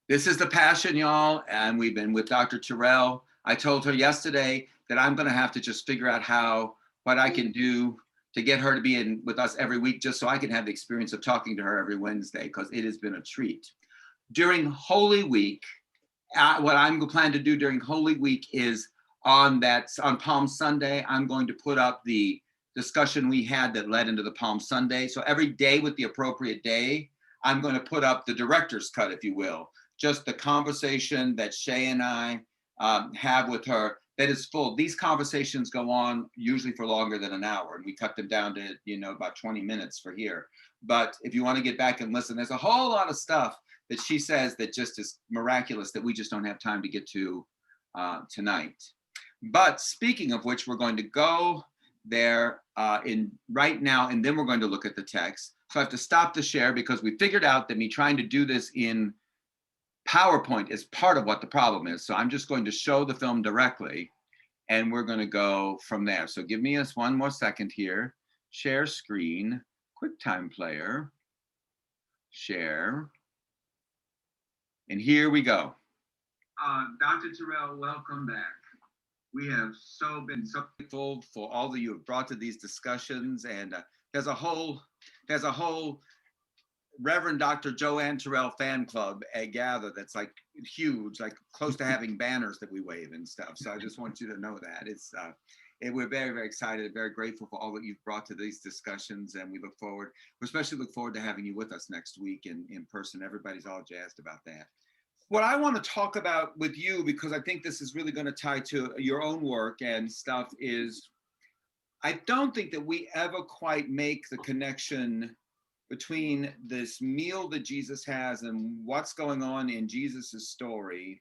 This is the Passion, y'all, and we've been with Dr. Terrell. I told her yesterday that I'm going to have to just figure out what I can do to get her to be in with us every week, just so I can have the experience of talking to her every Wednesday, because it has been a treat. During Holy Week, what I'm planning to do during Holy Week is on Palm Sunday, I'm going to put up the discussion we had that led into the Palm Sunday. So every day with the appropriate day, I'm going to put up the director's cut, if you will, just the conversation that Shay and I have with her that is full. These conversations go on usually for longer than an hour, and we cut them down to, about 20 minutes for here. But if you want to get back and listen, there's a whole lot of stuff that she says that just is miraculous that we just don't have time to get to tonight. But speaking of which, we're going to go there in right now, and then we're going to look at the text. So I have to stop the share because we figured out that me trying to do this in PowerPoint is part of what the problem is. So I'm just going to show the film directly, and we're going to go from there. So give me us one more second here. Share screen, QuickTime Player, share. And here we go. Dr. Terrell, welcome back. We have been so grateful for all that you have brought to these discussions, and there's a whole Reverend Dr. Joanne Terrell fan club gather that's like huge, like close to having banners that we wave and stuff. So I just want you to know that we're very, very excited, very grateful for all that you've brought to these discussions, and we especially look forward to having you with us next week in person. Everybody's all jazzed about that. What I want to talk about with you, because I think this is really going to tie to your own work and stuff, is I don't think that we ever quite make the connection between this meal that Jesus has and what's going on in Jesus's story,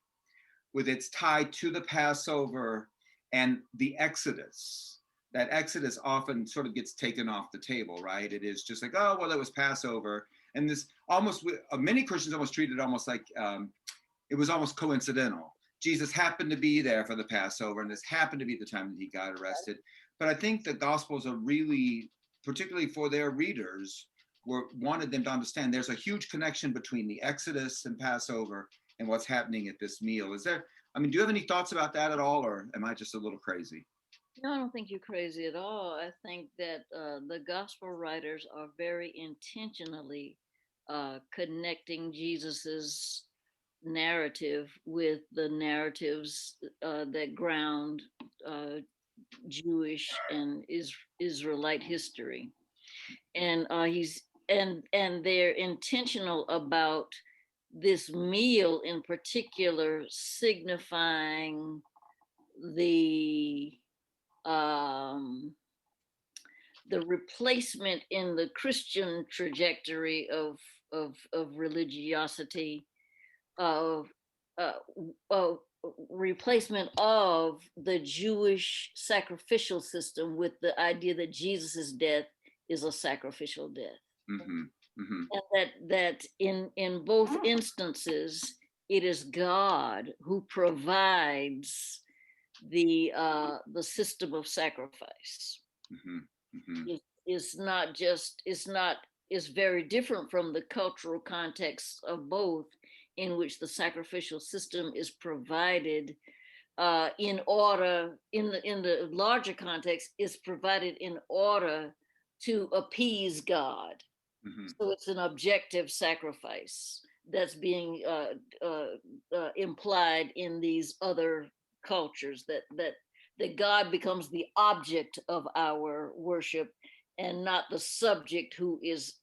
with its tie to the Passover and the Exodus. That Exodus often sort of gets taken off the table, right? It is just like, oh, well, it was Passover. And this many Christians almost treat it almost like it was almost coincidental. Jesus happened to be there for the Passover, and this happened to be the time that he got arrested. But I think the Gospels are really, particularly for their readers, wanted them to understand there's a huge connection between the Exodus and Passover and what's happening at this meal. Do you have any thoughts about that at all, or am I just a little crazy? No, I don't think you're crazy at all. I think that the gospel writers are very intentionally connecting Jesus's narrative with the narratives that ground Jewish and Israelite history, and they're intentional about this meal in particular, signifying the um, the replacement in the Christian trajectory of religiosity, of uh, uh, replacement of the Jewish sacrificial system with the idea that Jesus's death is a sacrificial death. Mm-hmm. Mm-hmm. And that in both instances, it is God who provides the system of sacrifice. Mm-hmm. Mm-hmm. Is not just is very different from the cultural context of both, in which the sacrificial system is provided in order, in the larger context, is provided in order to appease God. Mm-hmm. So it's an objective sacrifice that's being implied in these other cultures, that God becomes the object of our worship and not the subject who is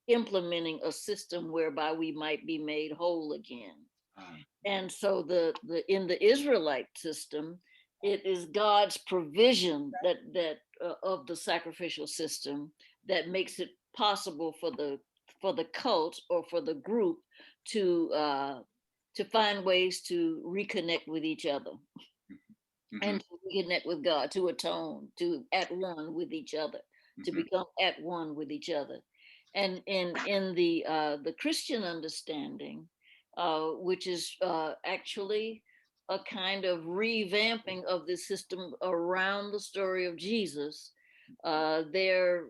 implementing a system whereby we might be made whole again. And so the in the Israelite system, it is God's provision that of the sacrificial system that makes it possible for the cult or for the group to find ways to reconnect with each other. Mm-hmm. And to reconnect with God, to atone, to at one with each other, to mm-hmm. become at one with each other. And in the Christian understanding, which is actually a kind of revamping of the system around the story of Jesus, their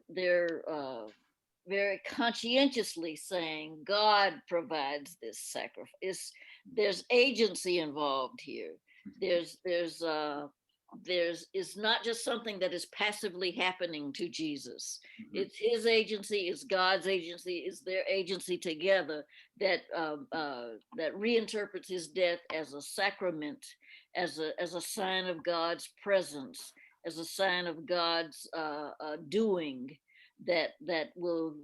very conscientiously saying God provides this sacrifice. There's agency involved here. There's there's uh there's it's not just something that is passively happening to Jesus. It's his agency, it's God's agency, it's their agency together that reinterprets his death as a sacrament, as a sign of God's presence, as a sign of God's doing that will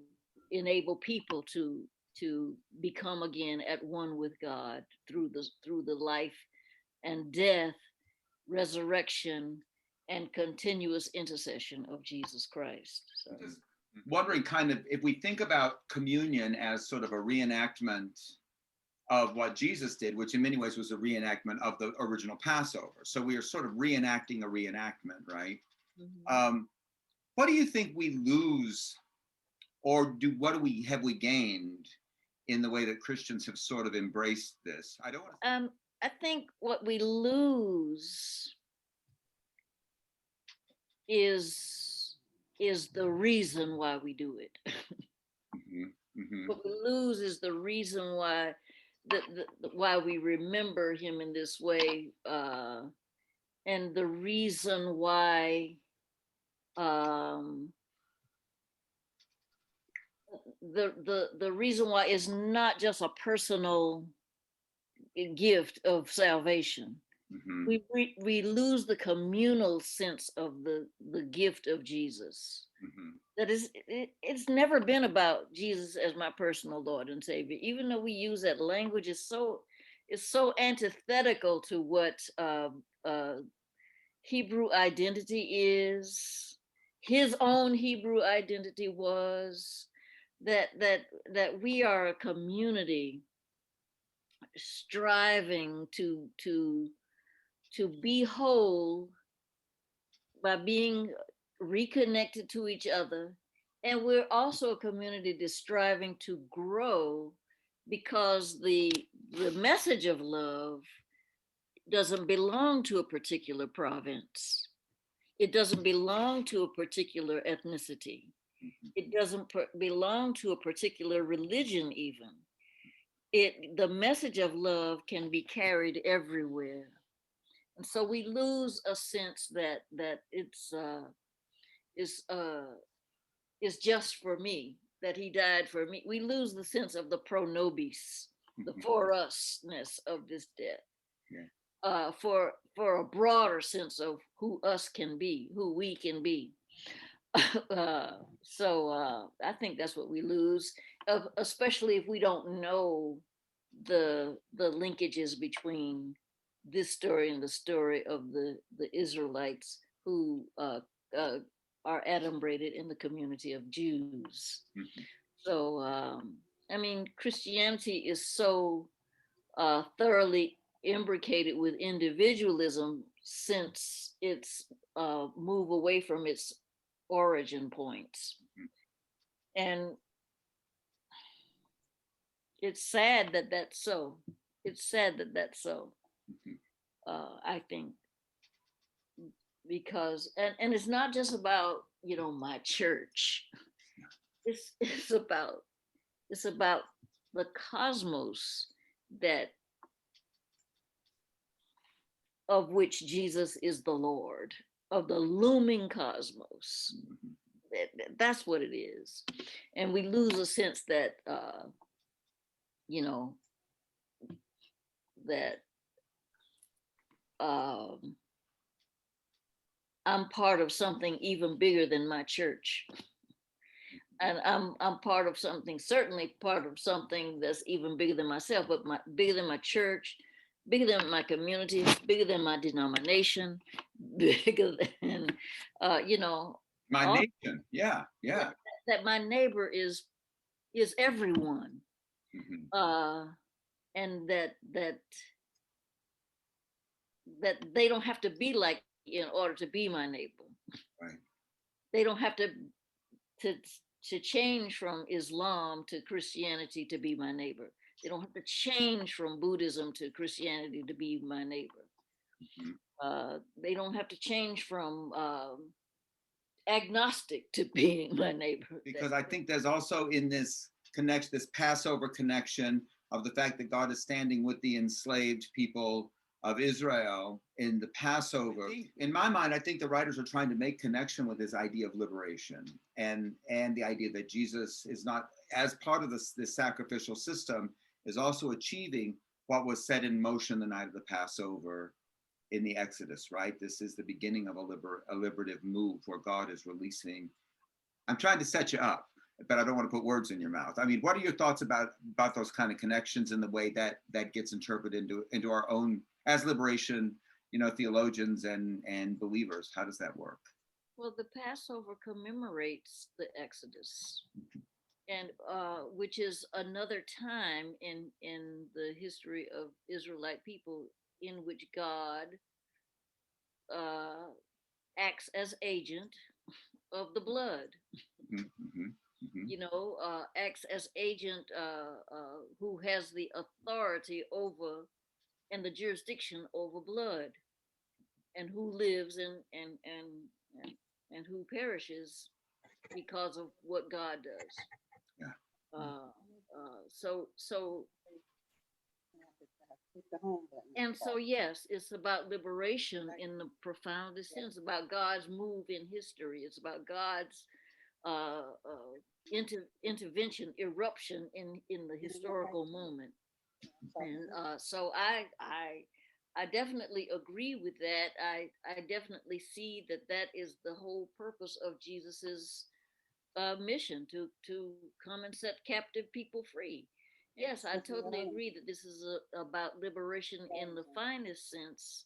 enable people to become again at one with God through the life and death, resurrection, and continuous intercession of Jesus Christ. So Just wondering, kind of, if we think about communion as sort of a reenactment of what Jesus did, which in many ways was a reenactment of the original Passover. So we are sort of reenacting a reenactment, right? mhm. What do you think we lose, or what have we gained in the way that Christians have sort of embraced this? I don't want to. I think what we lose is is the reason why we do it. What we lose is the reason why why we remember him in this way, and the reason why um, the reason why is not just a personal gift of salvation. We lose the communal sense of the gift of Jesus. That is, it's never been about Jesus as my personal Lord and Savior, even though we use that language. Is so antithetical to what Hebrew identity is, his own Hebrew identity was, that we are a community striving to be whole by being reconnected to each other. And we're also a community that's striving to grow, because the message of love doesn't belong to a particular province. It doesn't belong to a particular ethnicity. It doesn't belong to a particular religion even. The message of love can be carried everywhere. And so we lose a sense that is is just for me, that he died for me. We lose the sense of the pro nobis, the for usness of this death. Yeah. For a broader sense of who us can be, who we can be. So I think that's what we lose, especially if we don't know the linkages between this story and the story of the Israelites who uh, are adumbrated in the community of Jews. So I mean, Christianity is so thoroughly imbricated with individualism since its move away from its origin points. And it's sad that that's so. It's sad that that's so. I think, because and it's not just about my church. It's about the cosmos that of which Jesus is the Lord, of the looming cosmos. That's what it is. And we lose a sense that you know that um, I'm part of something even bigger than my church, and I'm part of something, certainly part of something that's even bigger than myself, but bigger than my church, bigger than my community, bigger than my denomination, bigger than My all nation. Yeah. Yeah. that my neighbor is everyone, uh, and that they don't have to be like in order to be my neighbor. Right. They don't have to to change from Islam to Christianity to be my neighbor. They don't have to change from Buddhism to Christianity to be my neighbor. They don't have to change from agnostic to being my neighbor. Because I think there's also in this connection, this Passover connection of the fact that God is standing with the enslaved people of Israel in the Passover. In my mind, I think the writers are trying to make connection with this idea of liberation and the idea that Jesus is not, as part of this sacrificial system, is also achieving what was set in motion the night of the Passover in the Exodus, right? This is the beginning of a liberative move where God is releasing. I'm trying to set you up, but I don't want to put words in your mouth. I mean, what are your thoughts about those kind of connections and the way that gets interpreted into our own, as liberation, theologians and believers? How does that work? Well, the Passover commemorates the Exodus, and which is another time in the history of Israelite people in which God uh, acts as agent of the blood. Mm-hmm, mm-hmm. Acts as agent who has the authority over and the jurisdiction over blood, and who lives and who perishes because of what God does. Yeah. So and so yes, it's about liberation in the profoundest sense, about God's move in history. It's about God's intervention, eruption in the historical moment. And so I definitely agree with that. I definitely see that is the whole purpose of Jesus's mission, to come and set captive people free. Yes, I totally agree that this is about liberation in the finest sense.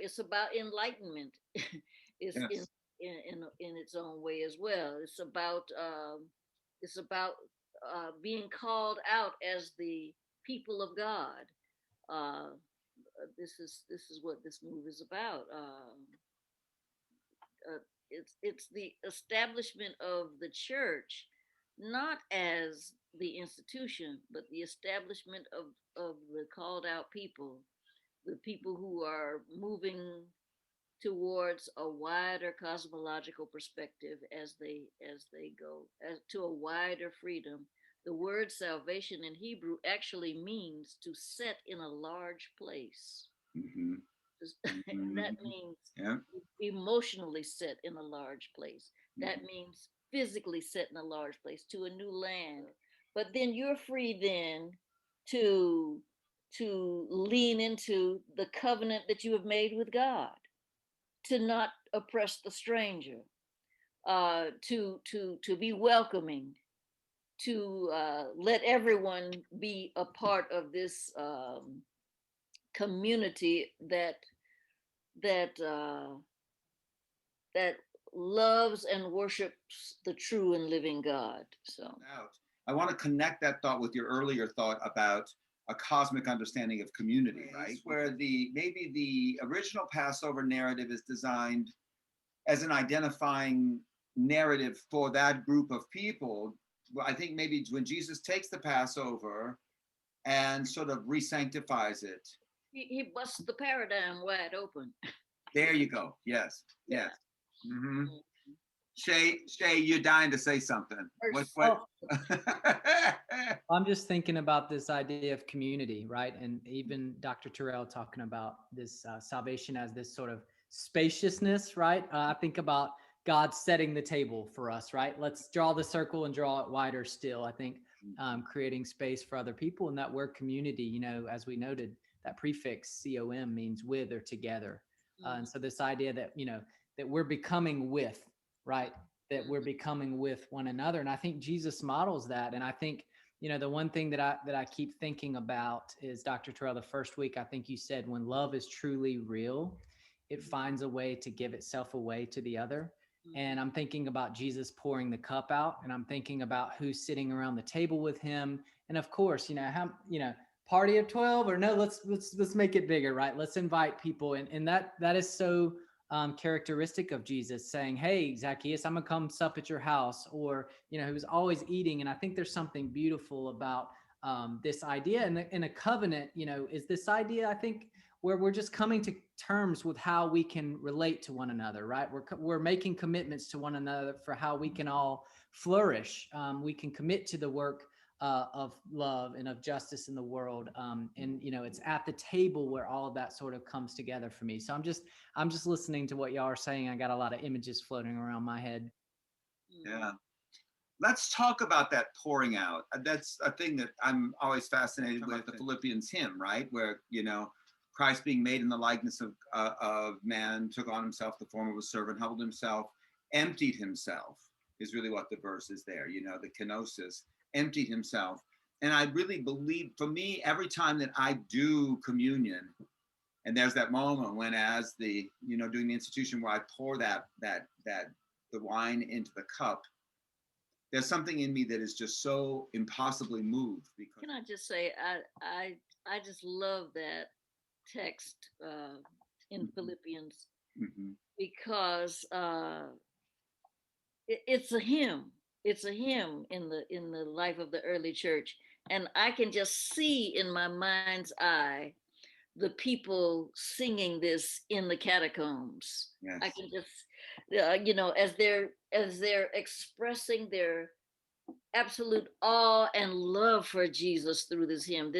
It's about enlightenment. It's Yes. in its own way as well. It's about being called out as the people of God. Uh, this is what this move is about. It's the establishment of the church, not as the institution, but the establishment of the called out people, the people who are moving towards a wider cosmological perspective as they go as to a wider freedom. The word salvation in Hebrew actually means to set in a large place. Mm-hmm. That Mm-hmm. means Yeah. emotionally set in a large place. That Mm-hmm. means physically set in a large place, to a new land. But then you're free then to lean into the covenant that you have made with God, to not oppress the stranger, to be welcoming, to let everyone be a part of this community that that loves and worships the true and living God. So I want to connect that thought with your earlier thought about a cosmic understanding of community, right? Where maybe the original Passover narrative is designed as an identifying narrative for that group of people. Well, I think maybe when Jesus takes the Passover and sort of re-sanctifies it. He busts the paradigm wide open. There you go. Yes. Yes. Yeah. Mm-hmm. Shay, you're dying to say something. What? Oh, I'm just thinking about this idea of community, right? And even Dr. Terrell talking about this salvation as this sort of spaciousness, right? I think about God setting the table for us, right? Let's draw the circle and draw it wider still. I think creating space for other people, and that word community, as we noted, that prefix COM means with or together. And so this idea that, that we're becoming with, right? That we're becoming with one another. And I think Jesus models that. And I think, the one thing that I keep thinking about is, Dr. Terrell, the first week, I think you said, when love is truly real, it finds a way to give itself away to the other. And I'm thinking about Jesus pouring the cup out, and I'm thinking about who's sitting around the table with him. And of course, party of 12, or no, let's make it bigger, right? Let's invite people. And that is so characteristic of Jesus, saying, hey, Zacchaeus, I'm gonna come sup at your house. Or, he was always eating. And I think there's something beautiful about this idea. And in a covenant, is this idea, I think where we're just coming to terms with how we can relate to one another, right? We're making commitments to one another for how we can all flourish. We can commit to the work of love and of justice in the world. And it's at the table where all of that sort of comes together for me. So I'm just listening to what y'all are saying. I got a lot of images floating around my head. Yeah. Let's talk about that pouring out. That's a thing that I'm always fascinated with, the Philippians hymn, right? Where, Christ being made in the likeness of man, took on himself the form of a servant, humbled himself, emptied himself, is really what the verse is there. The kenosis, emptied himself. And I really believe, for me, every time that I do communion, and there's that moment when, as doing the institution where I pour the wine into the cup, there's something in me that is just so impossibly moved. Because can I just say, I just love that text in Philippians, because it's a hymn. It's a hymn in the life of the early church, and I can just see in my mind's eye the people singing this in the catacombs. Yes. I can just, as they're expressing their absolute awe and love for Jesus through this hymn,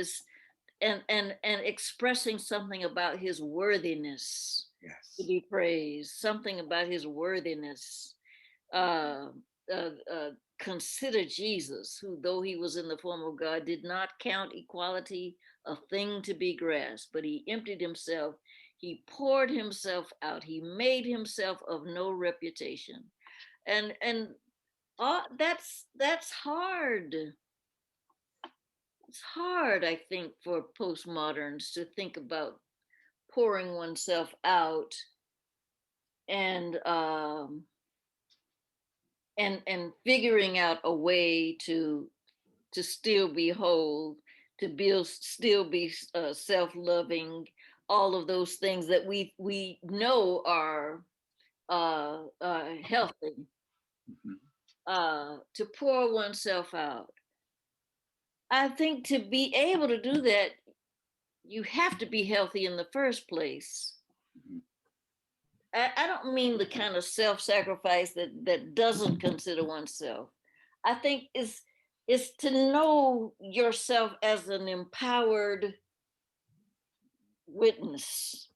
and expressing something about his worthiness to be praised, something about his worthiness. Uh, Consider Jesus, who, though he was in the form of God, did not count equality a thing to be grasped, but he emptied himself. He poured himself out. He made himself of no reputation, and that's hard. It's hard, I think, for postmoderns to think about pouring oneself out and and figuring out a way to still be whole, to still be self-loving, all of those things that we know are healthy. To pour oneself out, I think to be able to do that, you have to be healthy in the first place. I don't mean the kind of self-sacrifice that doesn't consider oneself. I think is to know yourself as an empowered witness,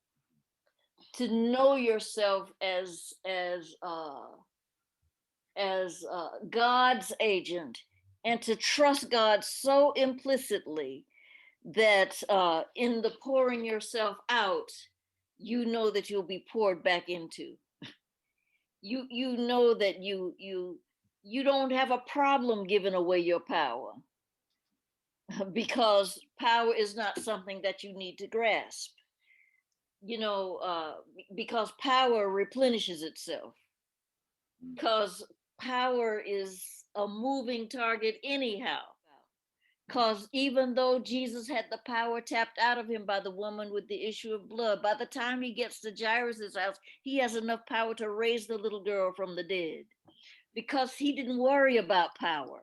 to know yourself as God's agent, and to trust God so implicitly that in the pouring yourself out, you know that you'll be poured back into. You know that you don't have a problem giving away your power, because power is not something that you need to grasp. Because power replenishes itself. Because power is a moving target anyhow. Because even though Jesus had the power tapped out of him by the woman with the issue of blood, by the time he gets to Jairus's house, he has enough power to raise the little girl from the dead, because he didn't worry about power.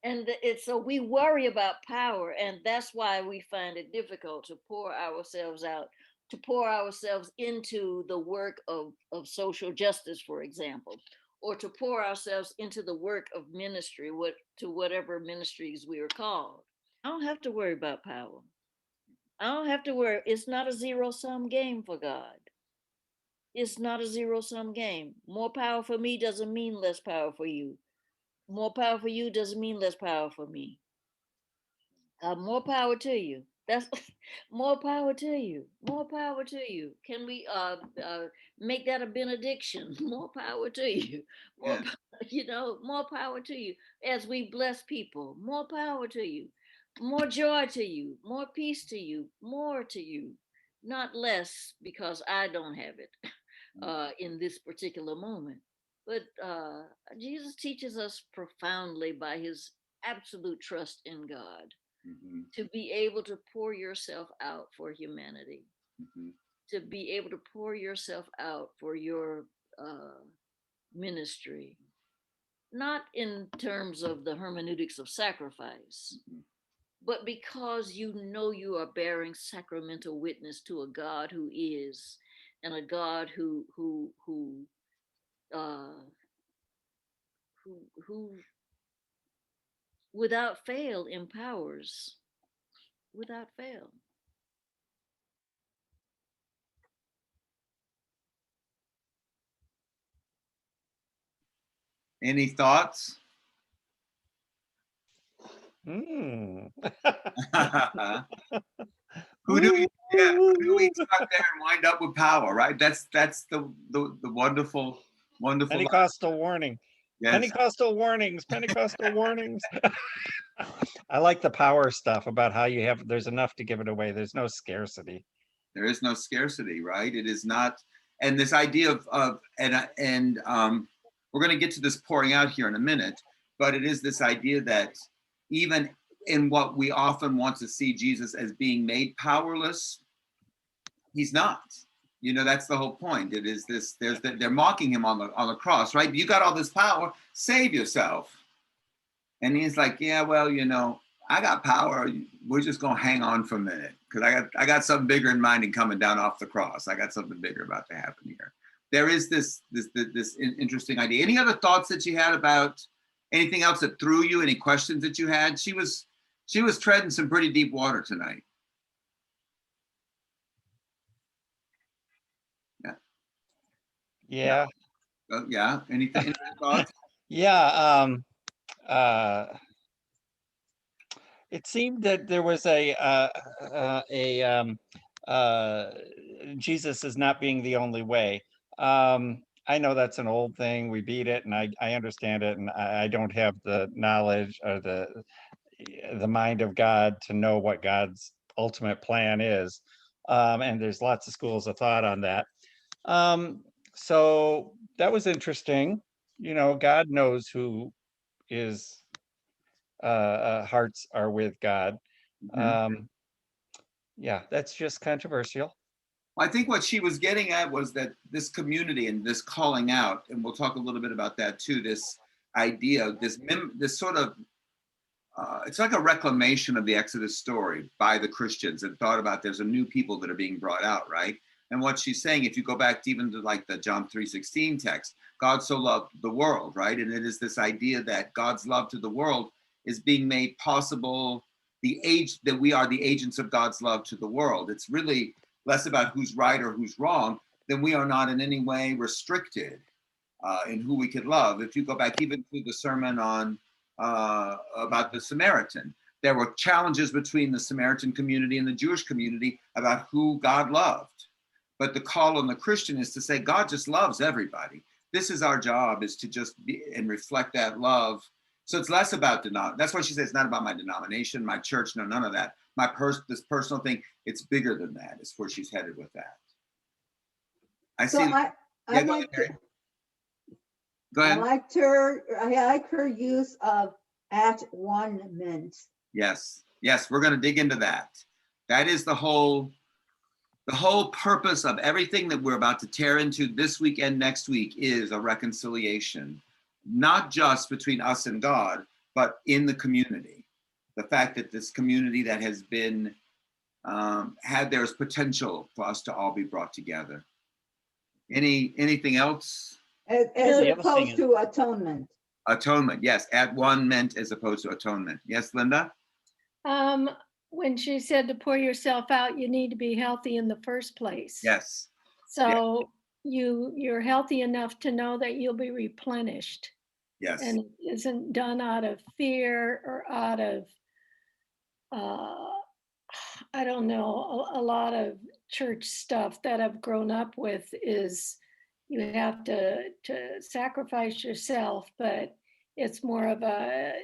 And so we worry about power, and that's why we find it difficult to pour ourselves out, to pour ourselves into the work of social justice, for example, or to pour ourselves into the work of ministry, to whatever ministries we are called. I don't have to worry about power. I don't have to worry. It's not a zero-sum game for God. It's not a zero-sum game. More power for me doesn't mean less power for you. More power for you doesn't mean less power for me. More power to you. That's more power to you. More power to you. Can we make that a benediction? More power to you. More, more power to you as we bless people. More power to you. More joy to you. More peace to you. More to you. Not less, because I don't have it in this particular moment. But Jesus teaches us profoundly by his absolute trust in God to be able to pour yourself out for humanity, to be able to pour yourself out for your ministry, not in terms of the hermeneutics of sacrifice, but because you know you are bearing sacramental witness to a God who is, and a God uh, who without fail empowers, without fail. Any thoughts? Mm. Who do we, yeah, who do we stuck there and wind up with power, right? That's the wonderful, wonderful. Pentecostal warning. Yes, Pentecostal warnings. Pentecostal warnings. I like the power stuff about how you have, there's enough to give it away. There's no scarcity. there is no scarcity, right? It is not, and this idea of we're going to get to this pouring out here in a minute, but it is this idea that even in what we often want to see Jesus as being made powerless, he's not. You know, that's the whole point. It is this. They're mocking him on the cross, right? You got all this power, save yourself. And he's like, yeah, well, you know, I got power. We're just gonna hang on for a minute because I got something bigger in mind and coming down off the cross. I got something bigger about to happen here. There is this interesting idea. Any other thoughts that you had about anything else that threw you? Any questions that you had? She was treading some pretty deep water tonight. Yeah. Yeah. Any thoughts? Yeah. It seemed that there was Jesus is not being the only way. I know that's an old thing. We beat it, and I understand it, and I don't have the knowledge or the mind of God to know what God's ultimate plan is. And there's lots of schools of thought on that. So that was interesting. You know, God knows who is hearts are with God. Mm-hmm. Yeah, that's just controversial. I think what she was getting at was that this community and this calling out, and we'll talk a little bit about that too. This idea, this sort of, it's like a reclamation of the Exodus story by the Christians, and thought about there's a new people that are being brought out, right? And what she's saying, if you go back to even to like the John 3:16 text, God so loved the world, right? And it is this idea that God's love to the world is being made possible. That we are the agents of God's love to the world. It's really less about who's right or who's wrong, then we are not in any way restricted in who we could love. If you go back even to the sermon on about the Samaritan, there were challenges between the Samaritan community and the Jewish community about who God loved. But the call on the Christian is to say, God just loves everybody. This is our job, is to just be and reflect that love. So it's less about that's why she says it's not about my denomination, my church, no, none of that. This personal thing, it's bigger than that. It's where she's headed with that. I So see. I like Go ahead. I like her use of at one meant. Yes, we're going to dig into that. That is the whole purpose of everything that we're about to tear into this week and next week is a reconciliation, not just between us and God, but in the community. The fact that this community that has been there's potential for us to all be brought together. Anything else? As opposed to atonement. Atonement, yes. At one meant as opposed to atonement. Yes, Linda? When she said to pour yourself out, you need to be healthy in the first place. Yes. So you're healthy enough to know that you'll be replenished. Yes. And it isn't done out of fear or out of, I don't know, a lot of church stuff that I've grown up with is you have to sacrifice yourself, but it's more of a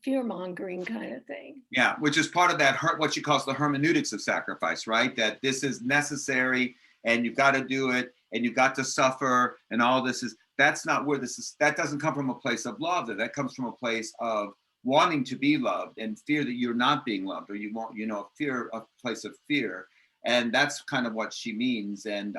fear-mongering kind of thing. Yeah, which is part of that what she calls the hermeneutics of sacrifice, right? That this is necessary and you've got to do it and you've got to suffer and all this is, that's not where this is, that doesn't come from a place of love, that comes from a place of wanting to be loved and fear that you're not being loved, or you won't, a place of fear. And that's kind of what she means. And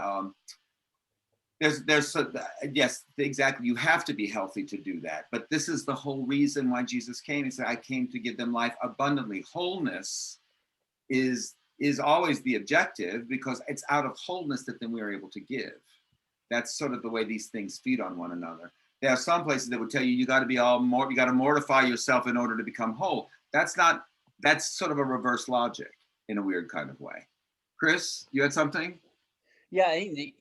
Yes, exactly. You have to be healthy to do that. But this is the whole reason why Jesus came. He said, I came to give them life abundantly. Wholeness is always the objective, because it's out of wholeness that then we are able to give. That's sort of the way these things feed on one another. There are some places that would tell you, you got to mortify yourself in order to become whole. That's sort of a reverse logic in a weird kind of way. Chris, you had something? Yeah, I think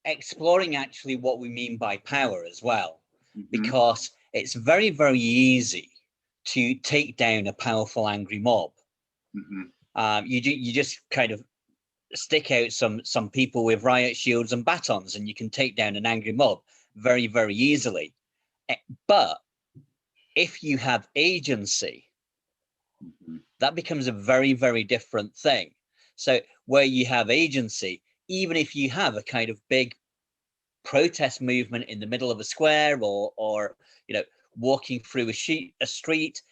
exploring actually what we mean by power as well, because it's very, very easy to take down a powerful, angry mob. You just kind of stick out some people with riot shields and batons, and you can take down an angry mob very, very easily. But if you have agency, that becomes a very, very different thing. So where you have agency, even if you have a kind of big protest movement in the middle of a square, or walking through a street,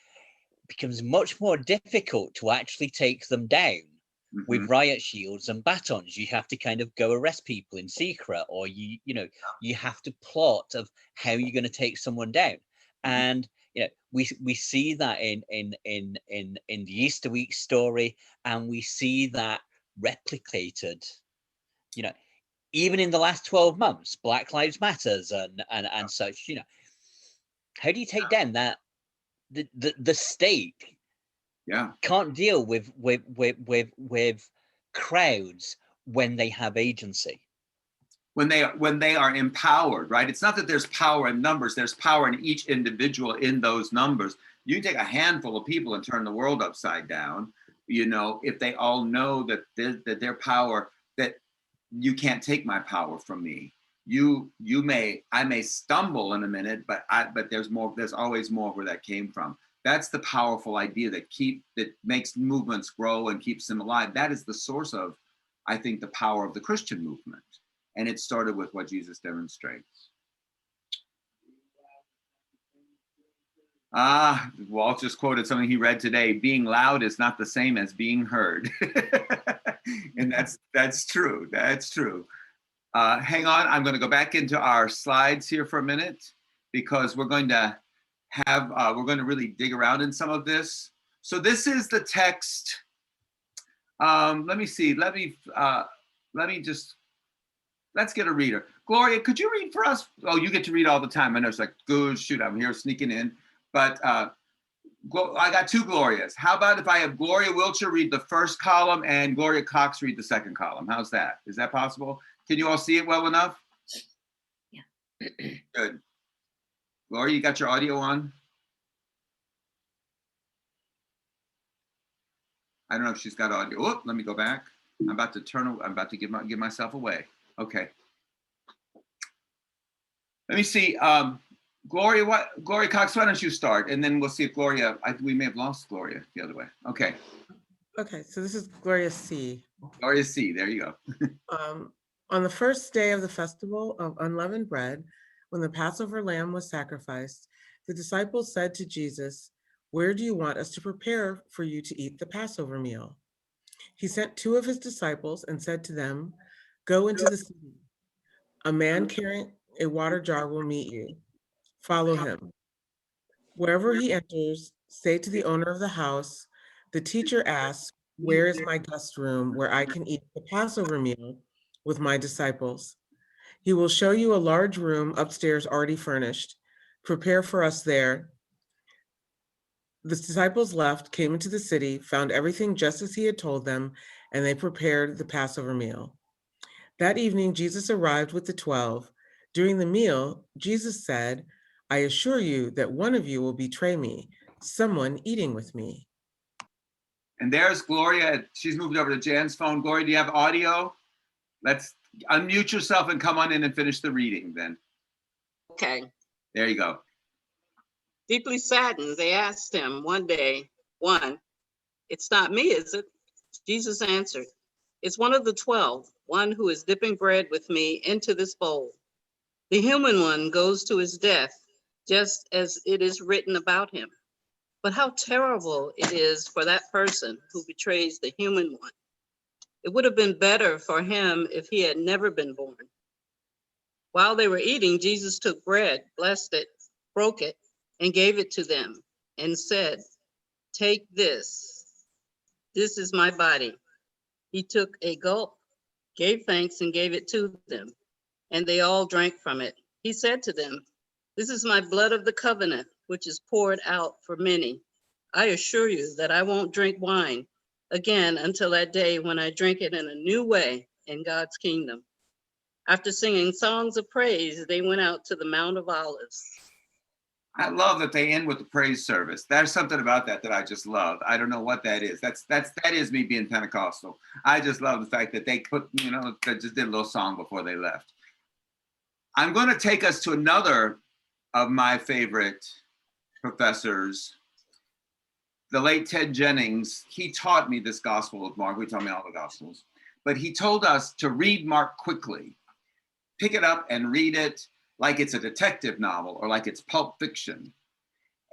becomes much more difficult to actually take them down with riot shields and batons. You have to kind of go arrest people in secret, or you have to plot of how you're going to take someone down. And we see that in the Easter week story, and we see that replicated even in the last 12 months, Black Lives Matters and such. How do you take down that the state can't deal with crowds when they have agency, when they are empowered, right? It's not that there's power in numbers, there's power in each individual in those numbers. You can take a handful of people and turn the world upside down, if they all know that their power, that you can't take my power from me. I may stumble in a minute, but there's always more where that came from. That's the powerful idea that makes movements grow and keeps them alive. That is the source of, I think, the power of the Christian movement. And it started with what Jesus demonstrates. Walt just quoted something he read today: being loud is not the same as being heard. And that's true. That's true. Hang on, I'm going to go back into our slides here for a minute, because we're going to really dig around in some of this. So this is the text. Let me see. Let's get a reader. Gloria, could you read for us? Oh, you get to read all the time. I know it's like, good, shoot, I'm here sneaking in. But I got two Glorias. How about if I have Gloria Wiltshire read the first column and Gloria Cox read the second column? How's that? Is that possible? Can you all see it well enough? Yeah. Good. Gloria, you got your audio on? I don't know if she's got audio. Oh, let me go back. I'm about to give myself away. Okay. Let me see. Gloria Cox, why don't you start? And then we'll see if Gloria, we may have lost Gloria the other way. Okay. Okay, so this is Gloria C. Gloria C, there you go. On the first day of the festival of unleavened bread, when the Passover lamb was sacrificed, the disciples said to Jesus, "Where do you want us to prepare for you to eat the Passover meal?" He sent two of his disciples and said to them, "Go into the city. A man carrying a water jar will meet you. Follow him. Wherever he enters, say to the owner of the house, 'The teacher asks, where is my guest room where I can eat the Passover meal with my disciples?' He will show you a large room upstairs already furnished. Prepare for us there." The disciples left, came into the city, found everything just as he had told them, and they prepared the Passover meal. That evening, Jesus arrived with the 12. During the meal, Jesus said, "I assure you that one of you will betray me, someone eating with me." And there's Gloria. She's moved over to Jan's phone. Gloria, do you have audio? Let's unmute yourself and come on in and finish the reading then. Okay. There you go. Deeply saddened, they asked him one, "It's not me, is it?" Jesus answered, "It's one of the 12, one who is dipping bread with me into this bowl. The human one goes to his death, just as it is written about him. But how terrible it is for that person who betrays the human one. It would have been better for him if he had never been born." While they were eating, Jesus took bread, blessed it, broke it, and gave it to them, and said, "Take this. This is my body." He took a gulp, gave thanks, and gave it to them, and they all drank from it. He said to them, "This is my blood of the covenant, which is poured out for many. I assure you that I won't drink wine again until that day when I drink it in a new way in God's kingdom." After singing songs of praise, they went out to the Mount of Olives. I love that they end with the praise service. There's something about that I just love. I don't know what that is. That is me being Pentecostal. I just love the fact that they put, they just did a little song before they left. I'm going to take us to another of my favorite professors, the late Ted Jennings. He taught me this Gospel of Mark. He taught me all the Gospels, but he told us to read Mark quickly. Pick it up and read it like it's a detective novel or like it's Pulp Fiction.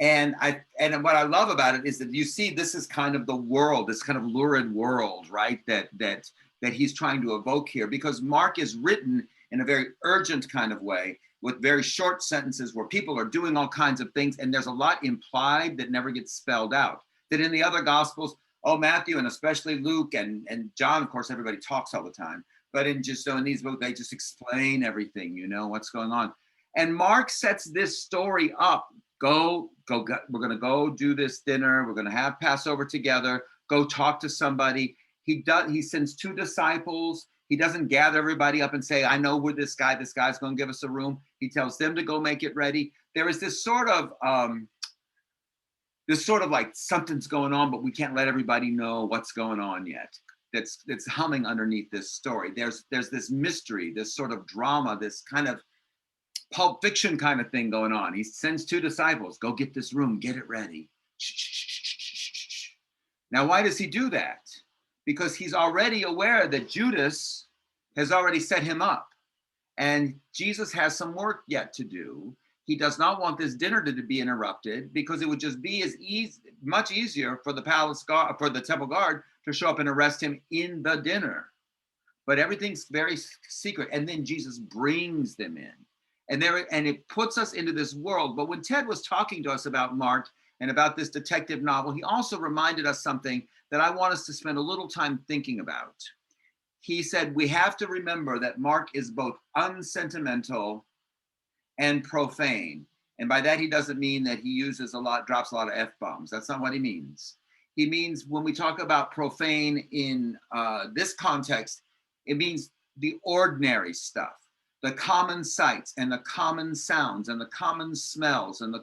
And what I love about it is that you see this is kind of the world, this kind of lurid world, right? That he's trying to evoke here, because Mark is written in a very urgent kind of way with very short sentences where people are doing all kinds of things, and there's a lot implied that never gets spelled out. That in the other Gospels, Matthew and especially Luke and John, of course, everybody talks all the time. But in these books, they just explain everything, what's going on. And Mark sets this story up. We're going to go do this dinner. We're going to have Passover together. Go talk to somebody. He sends 2 disciples. He doesn't gather everybody up and say, "I know we're this guy's going to give us a room." He tells them to go make it ready. There is this sort of like something's going on, but we can't let everybody know what's going on yet. That's humming underneath this story. There's this mystery, this sort of drama, this kind of Pulp Fiction kind of thing going on. He sends 2 disciples, "Go get this room, get it ready." Now, why does he do that? Because he's already aware that Judas has already set him up, and Jesus has some work yet to do. He does not want this dinner to be interrupted, because it would just be much easier for the temple guard to show up and arrest him in the dinner. But everything's very secret. And then Jesus brings them in. And it puts us into this world. But when Ted was talking to us about Mark and about this detective novel, he also reminded us something that I want us to spend a little time thinking about. He said, we have to remember that Mark is both unsentimental and profane. And by that, he doesn't mean that he drops a lot of F-bombs. That's not what he means. He means, when we talk about profane in this context, it means the ordinary stuff, the common sights and the common sounds and the common smells and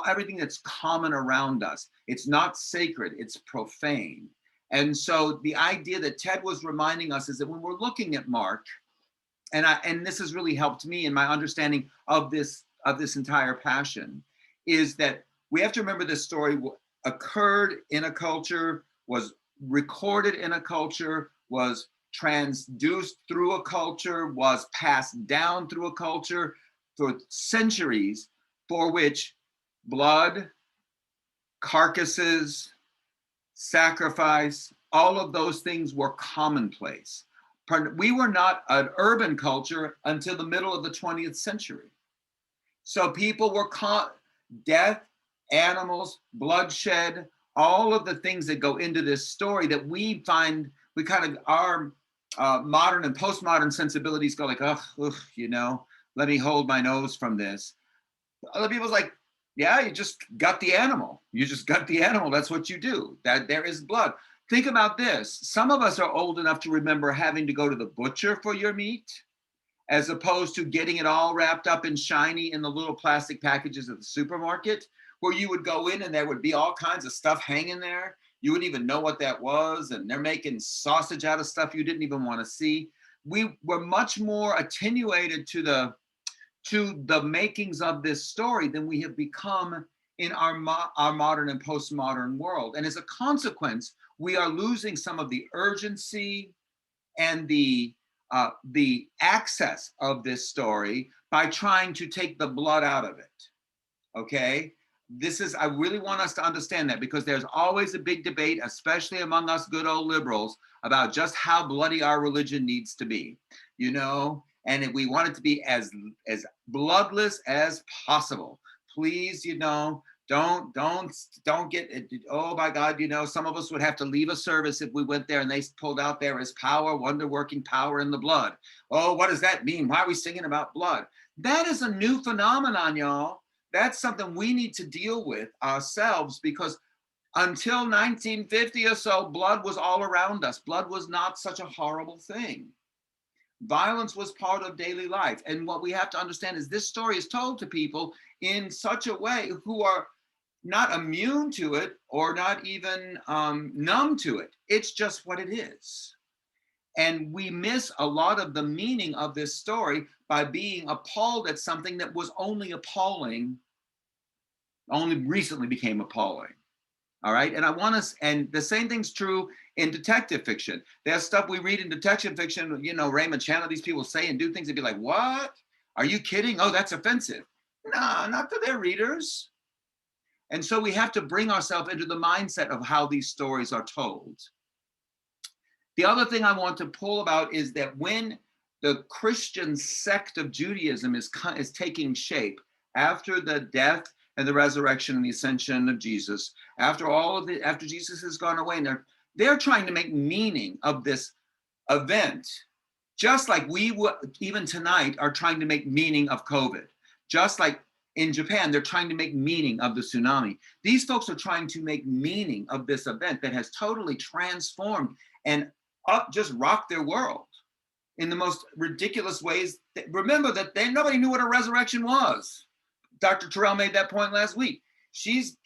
everything that's common around us. It's not sacred, it's profane. And so the idea that Ted was reminding us is that when we're looking at Mark, and this has really helped me in my understanding of this entire passion, is that we have to remember this story occurred in a culture, was recorded in a culture, was transduced through a culture, was passed down through a culture for centuries, for which blood, carcasses, sacrifice, all of those things were commonplace. We were not an urban culture until the middle of the 20th century. So people were death, animals, bloodshed, all of the things that go into this story that we kind of, our modern and postmodern sensibilities go like, let me hold my nose from this. Other people's like, yeah, you just gut the animal. You just gut the animal. That's what you do. That there is blood. Think about this. Some of us are old enough to remember having to go to the butcher for your meat, as opposed to getting it all wrapped up and shiny in the little plastic packages at the supermarket, where you would go in and there would be all kinds of stuff hanging there. You wouldn't even know what that was. And they're making sausage out of stuff you didn't even want to see. We were much more attenuated to the makings of this story than we have become in our modern and postmodern world. And as a consequence, we are losing some of the urgency and the access of this story by trying to take the blood out of it. Okay? I really want us to understand that, because there's always a big debate, especially among us good old liberals, about just how bloody our religion needs to be, and we want it to be as bloodless as possible. Please, don't get it. Oh my God, some of us would have to leave a service if we went there and they pulled out there is power, wonder working power in the blood. Oh, what does that mean? Why are we singing about blood? That is a new phenomenon, y'all. That's something we need to deal with ourselves, because until 1950 or so, blood was all around us. Blood was not such a horrible thing. Violence was part of daily life. And what we have to understand is this story is told to people in such a way who are not immune to it or not even numb to it. It's just what it is. And we miss a lot of the meaning of this story by being appalled at something that was only appalling, only recently became appalling. All right. And and the same thing's true in detective fiction. There's stuff we read in detective fiction, Raymond Chandler, these people say and do things and be like, what? Are you kidding? Oh, that's offensive. No, not to their readers. And so we have to bring ourselves into the mindset of how these stories are told. The other thing I want to pull about is that when the Christian sect of Judaism is taking shape after the death and the resurrection and the ascension of Jesus, after Jesus has gone away, and they're trying to make meaning of this event, just like we even tonight are trying to make meaning of COVID, just like in Japan, they're trying to make meaning of the tsunami. These folks are trying to make meaning of this event that has totally transformed and just rocked their world in the most ridiculous ways. Remember that nobody knew what a resurrection was. Dr. Terrell made that point last week. She's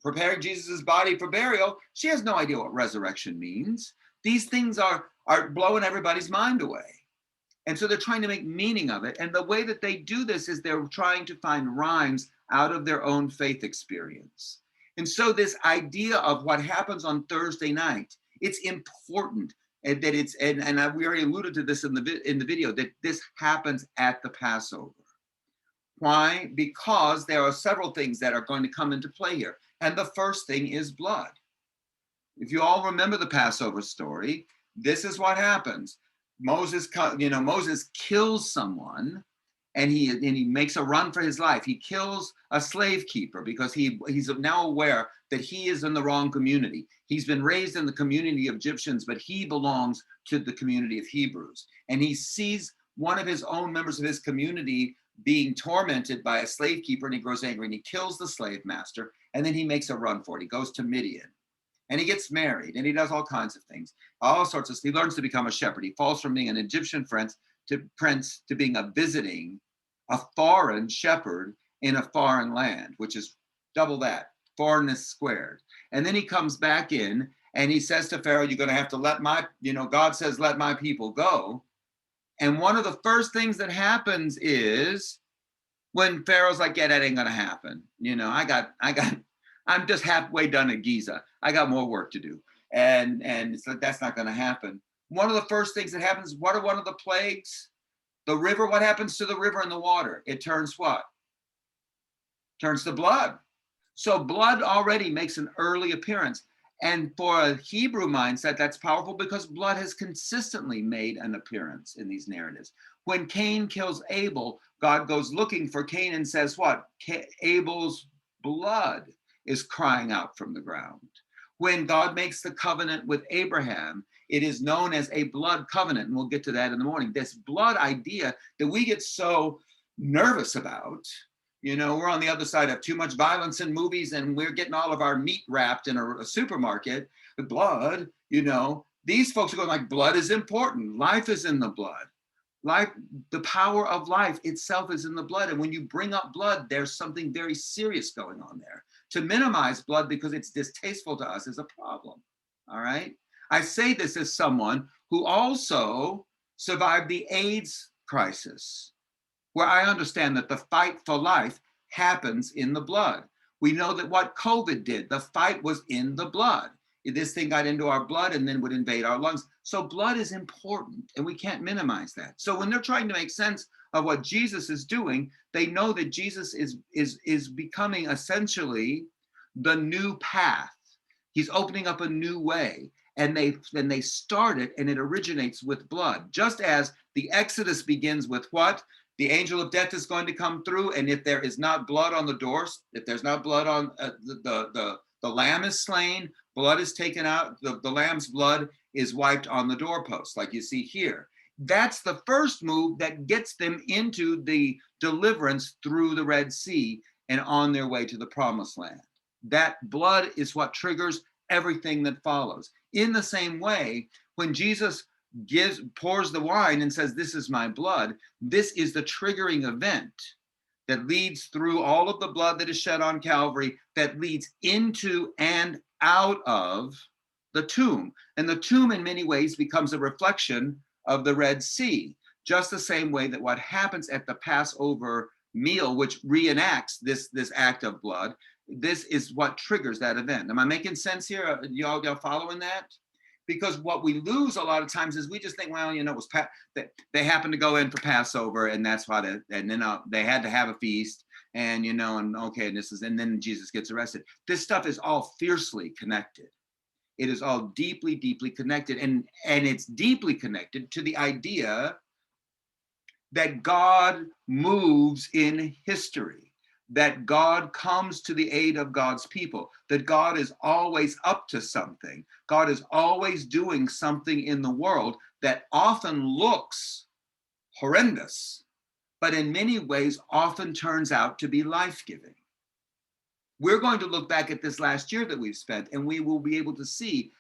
preparing Jesus's body for burial. She has no idea what resurrection means. These things are blowing everybody's mind away. And so they're trying to make meaning of it. And the way that they do this is they're trying to find rhymes out of their own faith experience. And so this idea of what happens on Thursday night, it's important, and that we already alluded to this in the video, that this happens at the Passover. Why? Because there are several things that are going to come into play here. And the first thing is blood. If you all remember the Passover story, this is what happens. Moses kills someone, and he makes a run for his life. He kills a slave keeper because he's now aware that he is in the wrong community. He's been raised in the community of Egyptians, but he belongs to the community of Hebrews. And he sees one of his own members of his community being tormented by a slave keeper, and he grows angry and he kills the slave master, and then he makes a run for it. He goes to Midian. And he gets married, and he does all kinds of things, all sorts of. He learns to become a shepherd. He falls from being an Egyptian prince to being a foreign shepherd in a foreign land, which is double that, foreignness squared. And then he comes back in, and he says to Pharaoh, "You're going to have to let God says, let my people go." And one of the first things that happens is when Pharaoh's like, "Yeah, that ain't going to happen. I'm just halfway done at Giza. I got more work to do." And it's like, that's not going to happen. One of the first things that happens, what are one of the plagues? The river, what happens to the river and the water? It turns what? Turns to blood. So blood already makes an early appearance. And for a Hebrew mindset, that's powerful because blood has consistently made an appearance in these narratives. When Cain kills Abel, God goes looking for Cain and says what? Abel's blood is crying out from the ground. When God makes the covenant with Abraham, it is known as a blood covenant, and we'll get to that in the morning. This blood idea that we get so nervous about, we're on the other side of too much violence in movies, and we're getting all of our meat wrapped in a supermarket with blood. These folks are going like, blood is important. Life is in the blood. Life, the power of life itself is in the blood. And when you bring up blood, there's something very serious going on there. To minimize blood because it's distasteful to us is a problem. All right. I say this as someone who also survived the AIDS crisis, where I understand that the fight for life happens in the blood. We know that what COVID did, the fight was in the blood. This thing got into our blood and then would invade our lungs. So blood is important, and we can't minimize that. So when they're trying to make sense of what Jesus is doing, they know that Jesus is becoming essentially the new path. He's opening up a new way. and they start it, and it originates with blood. Just as the Exodus begins with what? The angel of death is going to come through, and if there is not blood on the doors, if there's not blood on the lamb is slain, blood is taken out, the lamb's blood is wiped on the doorpost, like you see here. That's the first move that gets them into the deliverance through the Red Sea and on their way to the promised land. That blood is what triggers everything that follows. In the same way, when Jesus pours the wine and says, "This is my blood," this is the triggering event that leads through all of the blood that is shed on Calvary, that leads into and out of the tomb. And the tomb in many ways becomes a reflection of the Red Sea, just the same way that what happens at the Passover meal, which reenacts this act of blood, this is what triggers that event. Am I making sense here? Y'all following that? Because what we lose a lot of times is we just think, well, it was they happened to go in for Passover, and that's why and then they had to have a feast, and and then Jesus gets arrested. This stuff is all fiercely connected. It is all deeply, deeply connected, and it's deeply connected to the idea that God moves in history, that God comes to the aid of God's people, that God is always up to something. God is always doing something in the world that often looks horrendous, but in many ways often turns out to be life-giving. We're going to look back at this last year that we've spent, and we will be able to see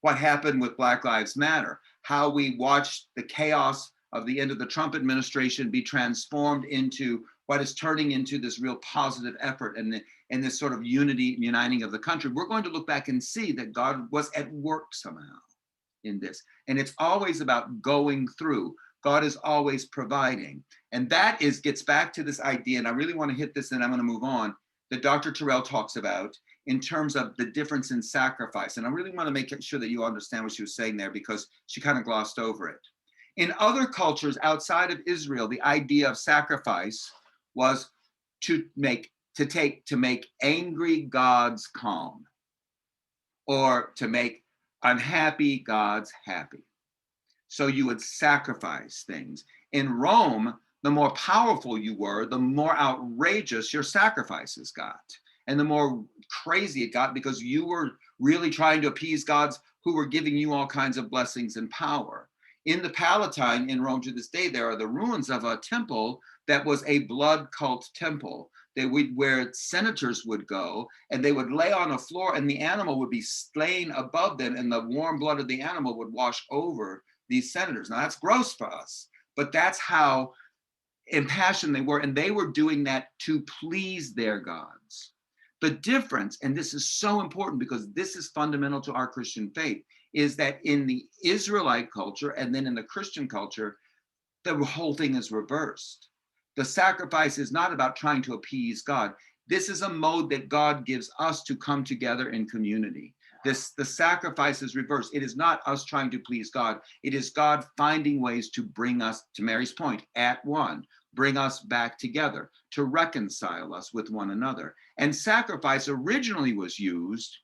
what happened with Black Lives Matter, how we watched the chaos of the end of the Trump administration be transformed into what is turning into this real positive effort and this sort of uniting of the country. We're going to look back and see that God was at work somehow in this. And it's always about going through. God is always providing. And that gets back to this idea, and I really want to hit this and I'm going to move on, that Dr. Terrell talks about in terms of the difference in sacrifice. And I really want to make sure that you understand what she was saying there, because she kind of glossed over it. In other cultures outside of Israel, the idea of sacrifice was to make angry gods calm, or to make unhappy gods happy. So you would sacrifice things. In Rome, the more powerful you were, the more outrageous your sacrifices got, and the more crazy it got, because you were really trying to appease gods who were giving you all kinds of blessings and power. In the Palatine in Rome to this day, there are the ruins of a temple that was a blood cult temple where senators would go, and they would lay on a floor, and the animal would be slain above them, and the warm blood of the animal would wash over these senators. Now that's gross for us, but that's how impassioned they were, and they were doing that to please their gods. The difference, and this is so important because this is fundamental to our Christian faith, is that in the Israelite culture and then in the Christian culture, the whole thing is reversed. The sacrifice is not about trying to appease God. This is a mode that God gives us to come together in community. The sacrifice is reversed. It is not us trying to please God. It is God finding ways to bring us, to Mary's point, at one, bring us back together, to reconcile us with one another. And sacrifice originally was used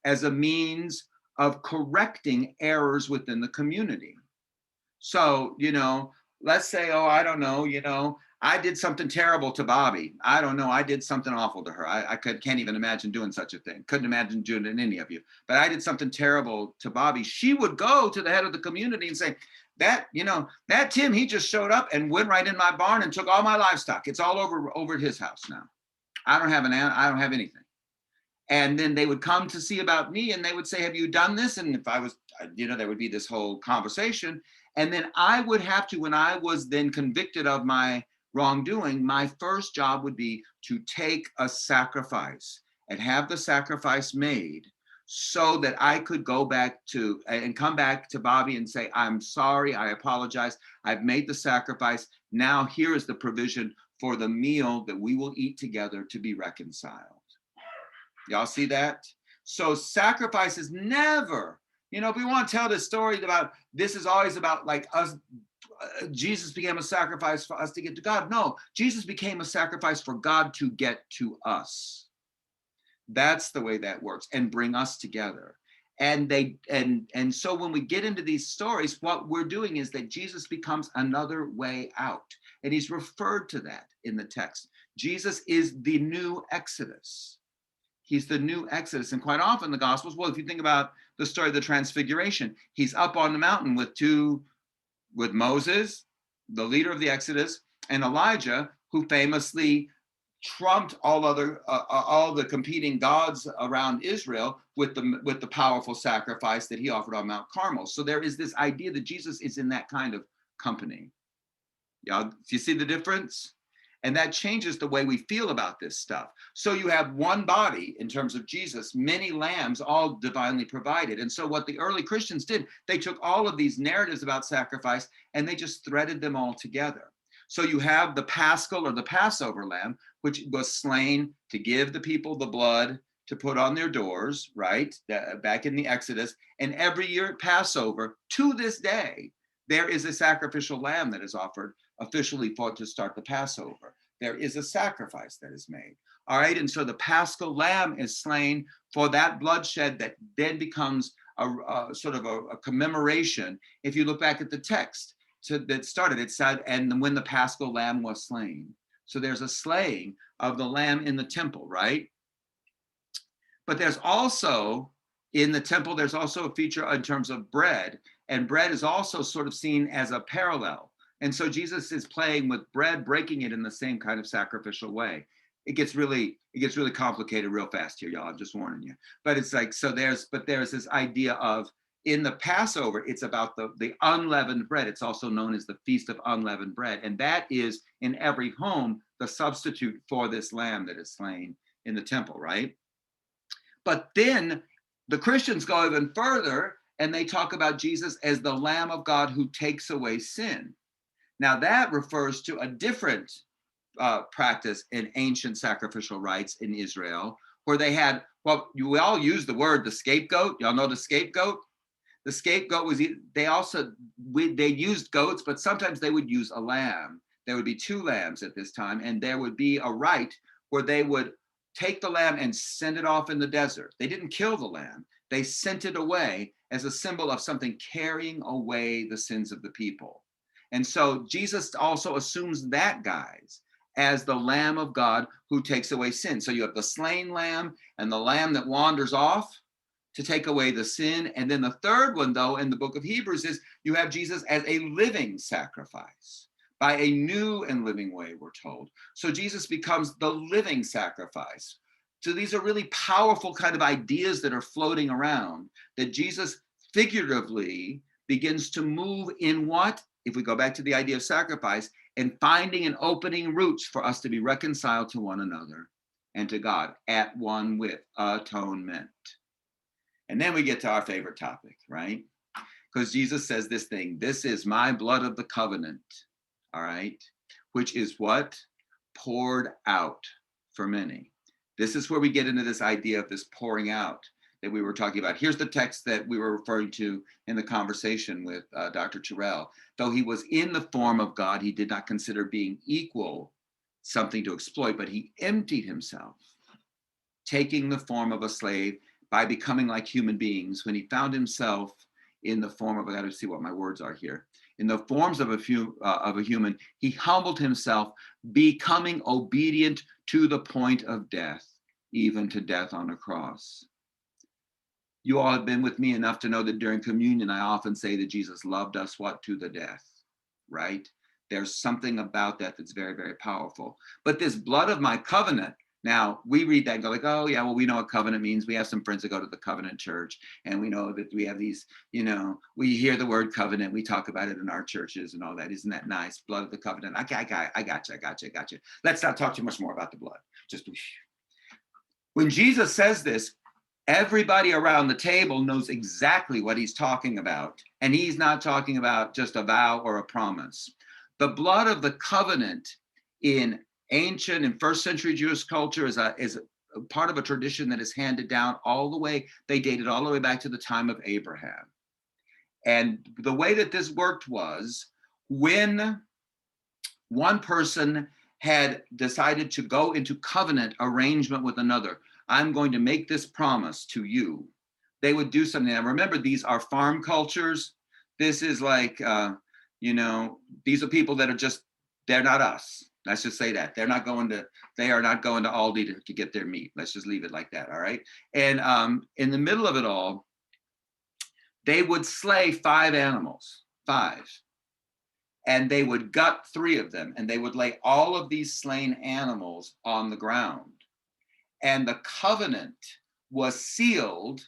as a means of correcting errors within the community. So, let's say, I don't know, I did something terrible to Bobby. I don't know, I did something awful to her. I can't even imagine doing such a thing. Couldn't imagine doing it to any of you. But I did something terrible to Bobby. She would go to the head of the community and say, that Tim, he just showed up and went right in my barn and took all my livestock. It's all over at his house now. I don't have anything. And then they would come to see about me, and they would say, have you done this? And if I was, there would be this whole conversation. And then I would have to, when I was then convicted of my wrongdoing, my first job would be to take a sacrifice and have the sacrifice made so that I could go back to and come back to Bobby and say, I'm sorry, I apologize, I've made the sacrifice. Now here is the provision for the meal that we will eat together to be reconciled. Y'all see that? So sacrifice is never, if we want to tell this story about, this is always about like us, Jesus became a sacrifice for us to get to God. No, Jesus became a sacrifice for God to get to us. That's the way that works, and bring us together. And so when we get into these stories, what we're doing is that Jesus becomes another way out. And he's referred to that in the text. Jesus is the new Exodus. He's the new Exodus. And quite often the Gospels, well, if you think about the story of the Transfiguration, he's up on the mountain with Moses, the leader of the Exodus, and Elijah, who famously trumped all the competing gods around Israel with the powerful sacrifice that he offered on Mount Carmel. So there is this idea that Jesus is in that kind of company. Yeah, do you see the difference? And that changes the way we feel about this stuff. So you have one body in terms of Jesus, many lambs, all divinely provided. And so what the early Christians did, they took all of these narratives about sacrifice and they just threaded them all together. So you have the Paschal or the Passover lamb, which was slain to give the people the blood to put on their doors, right? Back in the Exodus. And every year at Passover, to this day, there is a sacrificial lamb that is offered officially to start the Passover. There is a sacrifice that is made. All right, and so the Paschal lamb is slain for that bloodshed that then becomes a sort of a commemoration. If you look back at the text that started, it said, and when the Paschal lamb was slain. So there's a slaying of the lamb in the temple, right? But there's also, in the temple, there's also a feature in terms of bread, and bread is also sort of seen as a parallel. And so Jesus is playing with bread, breaking it in the same kind of sacrificial way. It gets really complicated real fast here, y'all. I'm just warning you. But it's like, so there's this idea of, in the Passover, it's about the unleavened bread. It's also known as the Feast of Unleavened Bread. And that is, in every home, the substitute for this lamb that is slain in the temple, right? But then the Christians go even further, and they talk about Jesus as the Lamb of God who takes away sin. Now that refers to a different practice in ancient sacrificial rites in Israel, where they had, well, we all use the word the scapegoat. Y'all know the scapegoat? The scapegoat was, they used goats, but sometimes they would use a lamb. There would be two lambs at this time, and there would be a rite where they would take the lamb and send it off in the desert. They didn't kill the lamb. They sent it away as a symbol of something carrying away the sins of the people. And so Jesus also assumes that, guys, as the Lamb of God who takes away sin. So you have the slain lamb and the lamb that wanders off to take away the sin. And then the third one, though, in the book of Hebrews is you have Jesus as a living sacrifice by a new and living way, we're told. So Jesus becomes the living sacrifice. So these are really powerful kind of ideas that are floating around, that Jesus figuratively begins to move in what? If we go back to the idea of sacrifice, and finding and opening routes for us to be reconciled to one another and to God, at one with atonement. And then we get to our favorite topic, right? Because Jesus says this thing, this is my blood of the covenant, all right? Which is what? Poured out for many. This is where we get into this idea of this pouring out that we were talking about. Here's the text that we were referring to in the conversation with Dr. Terrell. Though he was in the form of God, he did not consider being equal something to exploit, but he emptied himself, taking the form of a slave by becoming like human beings. When he found himself in the form of, I gotta see what my words are here, in the forms of a human, he humbled himself, becoming obedient to the point of death, even to death on a cross. You all have been with me enough to know that during communion, I often say that Jesus loved us, what? To the death, right? There's something about that that's very, very powerful. But this blood of my covenant, now we read that and go like, oh yeah, well, we know what covenant means. We have some friends that go to the covenant church, and we know that we have these, we hear the word covenant, we talk about it in our churches and all that. Isn't that nice? Blood of the covenant. I got you. Let's not talk too much more about the blood. Just when Jesus says this, everybody around the table knows exactly what he's talking about. And he's not talking about just a vow or a promise. The blood of the covenant in ancient and first century Jewish culture is a part of a tradition that is handed down all the way, they dated all the way back to the time of Abraham. And the way that this worked was when one person had decided to go into covenant arrangement with another, I'm going to make this promise to you, they would do something. Now remember, these are farm cultures. This is like, these are people that are just, they're not us. Let's just say that. They are not going to Aldi to get their meat. Let's just leave it like that, all right? And in the middle of it all, they would slay 5 animals, 5. And they would gut 3 of them, and they would lay all of these slain animals on the ground. And the covenant was sealed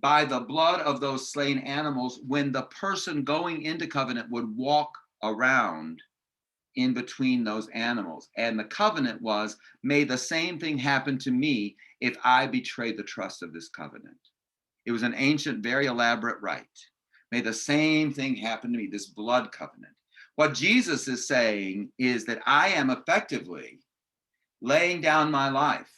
by the blood of those slain animals when the person going into covenant would walk around in between those animals. And the covenant was, may the same thing happen to me if I betray the trust of this covenant. It was an ancient, very elaborate rite. May the same thing happen to me, this blood covenant. What Jesus is saying is that I am effectively laying down my life,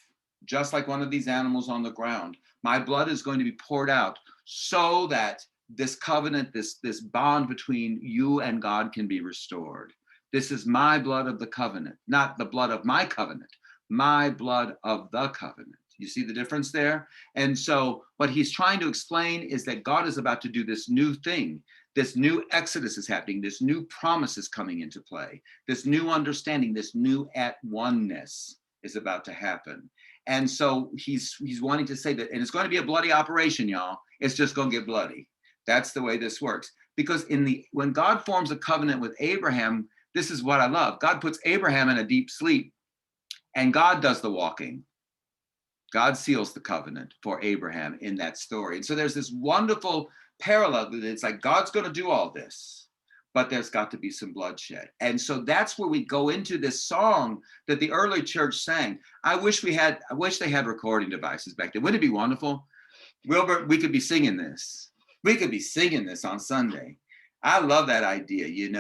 just like one of these animals on the ground. My blood is going to be poured out so that this covenant, this bond between you and God can be restored. This is my blood of the covenant, not the blood of my covenant, my blood of the covenant. You see the difference there? And so what he's trying to explain is that God is about to do this new thing. This new exodus is happening. This new promise is coming into play. This new understanding, this new at oneness is about to happen. And so he's wanting to say that, and it's going to be a bloody operation, y'all. It's just going to get bloody. That's the way this works. Because when God forms a covenant with Abraham, this is what I love. God puts Abraham in a deep sleep, and God does the walking. God seals the covenant for Abraham in that story. And so there's this wonderful parallel that it's like God's going to do all this, but there's got to be some bloodshed. And so that's where we go into this song that the early church sang. I wish they had recording devices back then. Wouldn't it be wonderful? Wilbert, we could be singing this. We could be singing this on Sunday. I love that idea,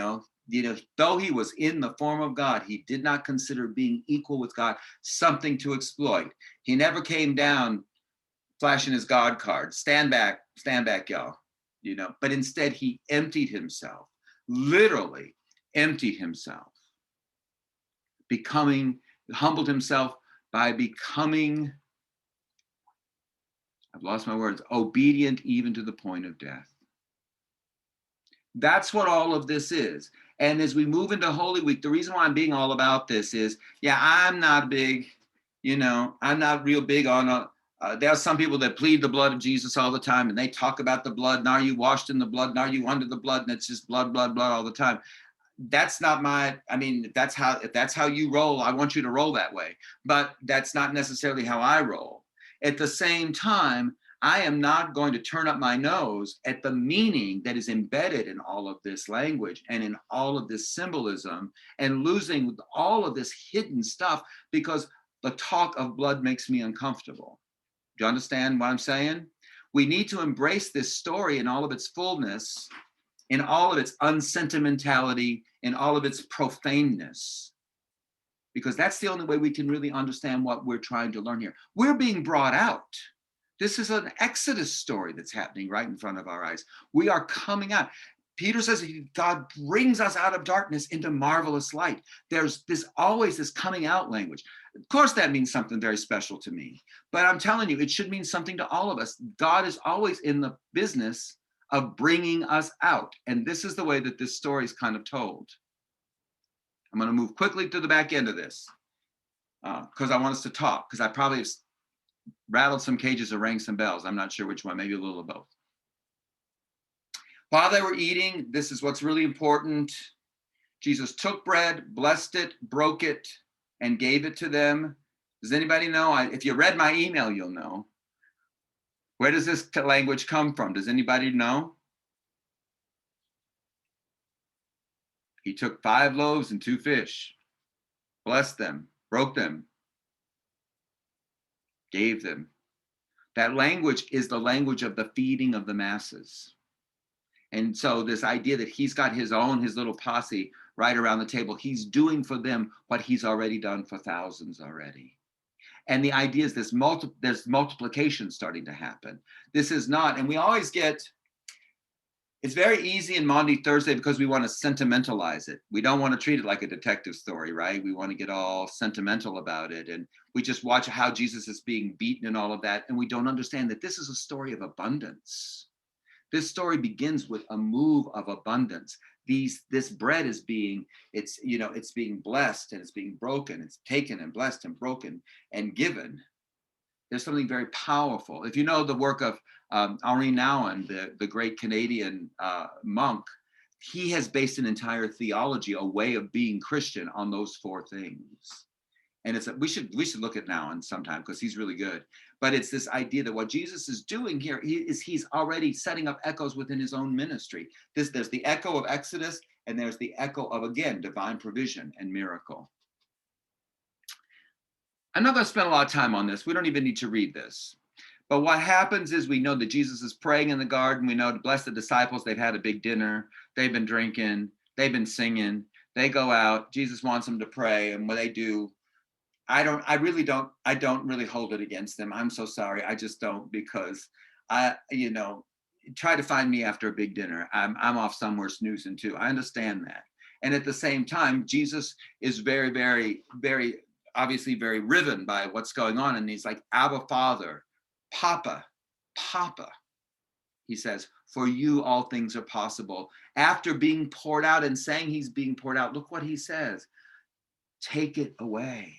though he was in the form of God, he did not consider being equal with God something to exploit. He never came down flashing his God card. Stand back, y'all. But instead he emptied himself, literally emptied himself, humbled himself by becoming, I've lost my words, obedient even to the point of death. That's what all of this is. And as we move into Holy Week, the reason why I'm being all about this is, I'm not big, I'm not real big on there are some people that plead the blood of Jesus all the time, and they talk about the blood, and are you washed in the blood, and are you under the blood, and it's just blood, blood, blood all the time. That's not if that's how you roll, I want you to roll that way. But that's not necessarily how I roll. At the same time, I am not going to turn up my nose at the meaning that is embedded in all of this language and in all of this symbolism, and losing all of this hidden stuff because the talk of blood makes me uncomfortable. Do you understand what I'm saying? We need to embrace this story in all of its fullness, in all of its unsentimentality, in all of its profaneness, because that's the only way we can really understand what we're trying to learn here. We're being brought out. This is an Exodus story that's happening right in front of our eyes. We are coming out. Peter says God brings us out of darkness into marvelous light. There's always this coming out language. Of course, that means something very special to me, but I'm telling you, it should mean something to all of us. God is always in the business of bringing us out. And this is the way that this story is kind of told. I'm going to move quickly to the back end of this because I want us to talk, because I probably have rattled some cages or rang some bells. I'm not sure which one, maybe a little of both. While they were eating, this is what's really important. Jesus took bread, blessed it, broke it, and gave it to them. Does anybody know? If you read my email, you'll know. Where does this language come from? Does anybody know? He took 5 loaves and 2 fish, blessed them, broke them, gave them. That language is the language of the feeding of the masses. And so this idea that he's got his little posse right around the table, he's doing for them what he's already done for thousands already. And the idea is there's multiplication starting to happen. This is not, and we always get, It's very easy in Maundy Thursday because we want to sentimentalize it. We don't want to treat it like a detective story, right? We want to get all sentimental about it. And we just watch how Jesus is being beaten and all of that. And we don't understand that this is a story of abundance. This story begins with a move of abundance. This bread is being, it's being blessed and it's being broken. It's taken and blessed and broken and given. There's something very powerful. If you know the work of Henri Nouwen, the great Canadian monk, he has based an entire theology, a way of being Christian, on those four things. And we should look at Nouwen sometime because he's really good. But it's this idea that what Jesus is doing here he's already setting up echoes within his own ministry. There's the echo of Exodus, and there's the echo of, again, divine provision and miracle. I'm not going to spend a lot of time on this. We don't even need to read this. But what happens is we know that Jesus is praying in the garden. We know to bless the disciples. They've had a big dinner. They've been drinking. They've been singing. They go out. Jesus wants them to pray. And what they do, I don't really hold it against them. I'm so sorry. I just don't, because try to find me after a big dinner. I'm off somewhere snoozing too. I understand that. And at the same time, Jesus is very, very, very, obviously very riven by what's going on. And he's like, Abba, Father, Papa, he says, for you all things are possible. After being poured out and saying he's being poured out, look what he says, take it away.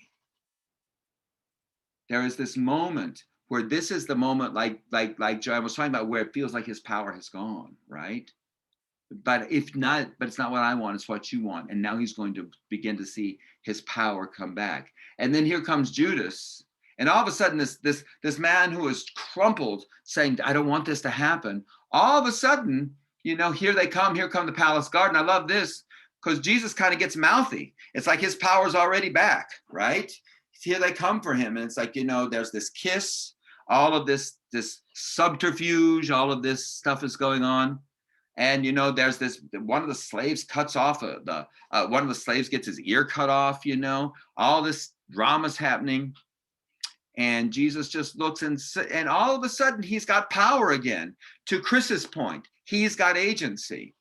There is this moment where this is the moment, like John was talking about, where it feels like his power has gone, right? But it's not what I want, it's what you want. And now he's going to begin to see his power come back. And then here comes Judas. And all of a sudden, this man who is crumpled, saying, I don't want this to happen. All of a sudden, here they come, here come the palace guard. And I love this because Jesus kind of gets mouthy. It's like his power's already back, right? Here they come for him. And it's like, there's this kiss, all of this subterfuge, all of this stuff is going on. And, there's this, one of the slaves cuts off one of the slaves gets his ear cut off, all this drama's happening. And Jesus just looks and all of a sudden he's got power again. To Chris's point, he's got agency,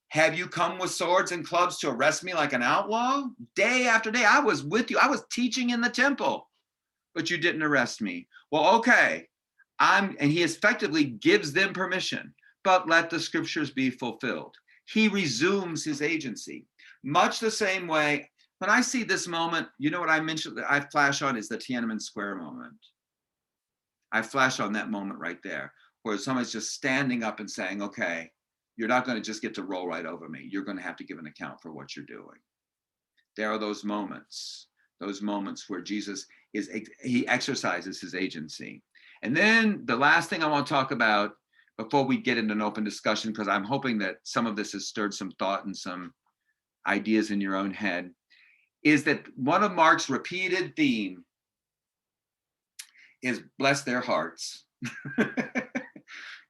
Have you come with swords and clubs to arrest me like an outlaw? Day after day, I was with you. I was teaching in the temple, but you didn't arrest me. Well, okay. And he effectively gives them permission, but let the scriptures be fulfilled. He resumes his agency. Much the same way, when I see this moment, what I mentioned, I flash on is the Tiananmen Square moment. I flash on that moment right there, where somebody's just standing up and saying, okay, you're not going to just get to roll right over me. You're going to have to give an account for what you're doing. There are those moments where Jesus he exercises his agency. And then the last thing I want to talk about before we get into an open discussion, because I'm hoping that some of this has stirred some thought and some ideas in your own head, is that one of Mark's repeated theme is bless their hearts.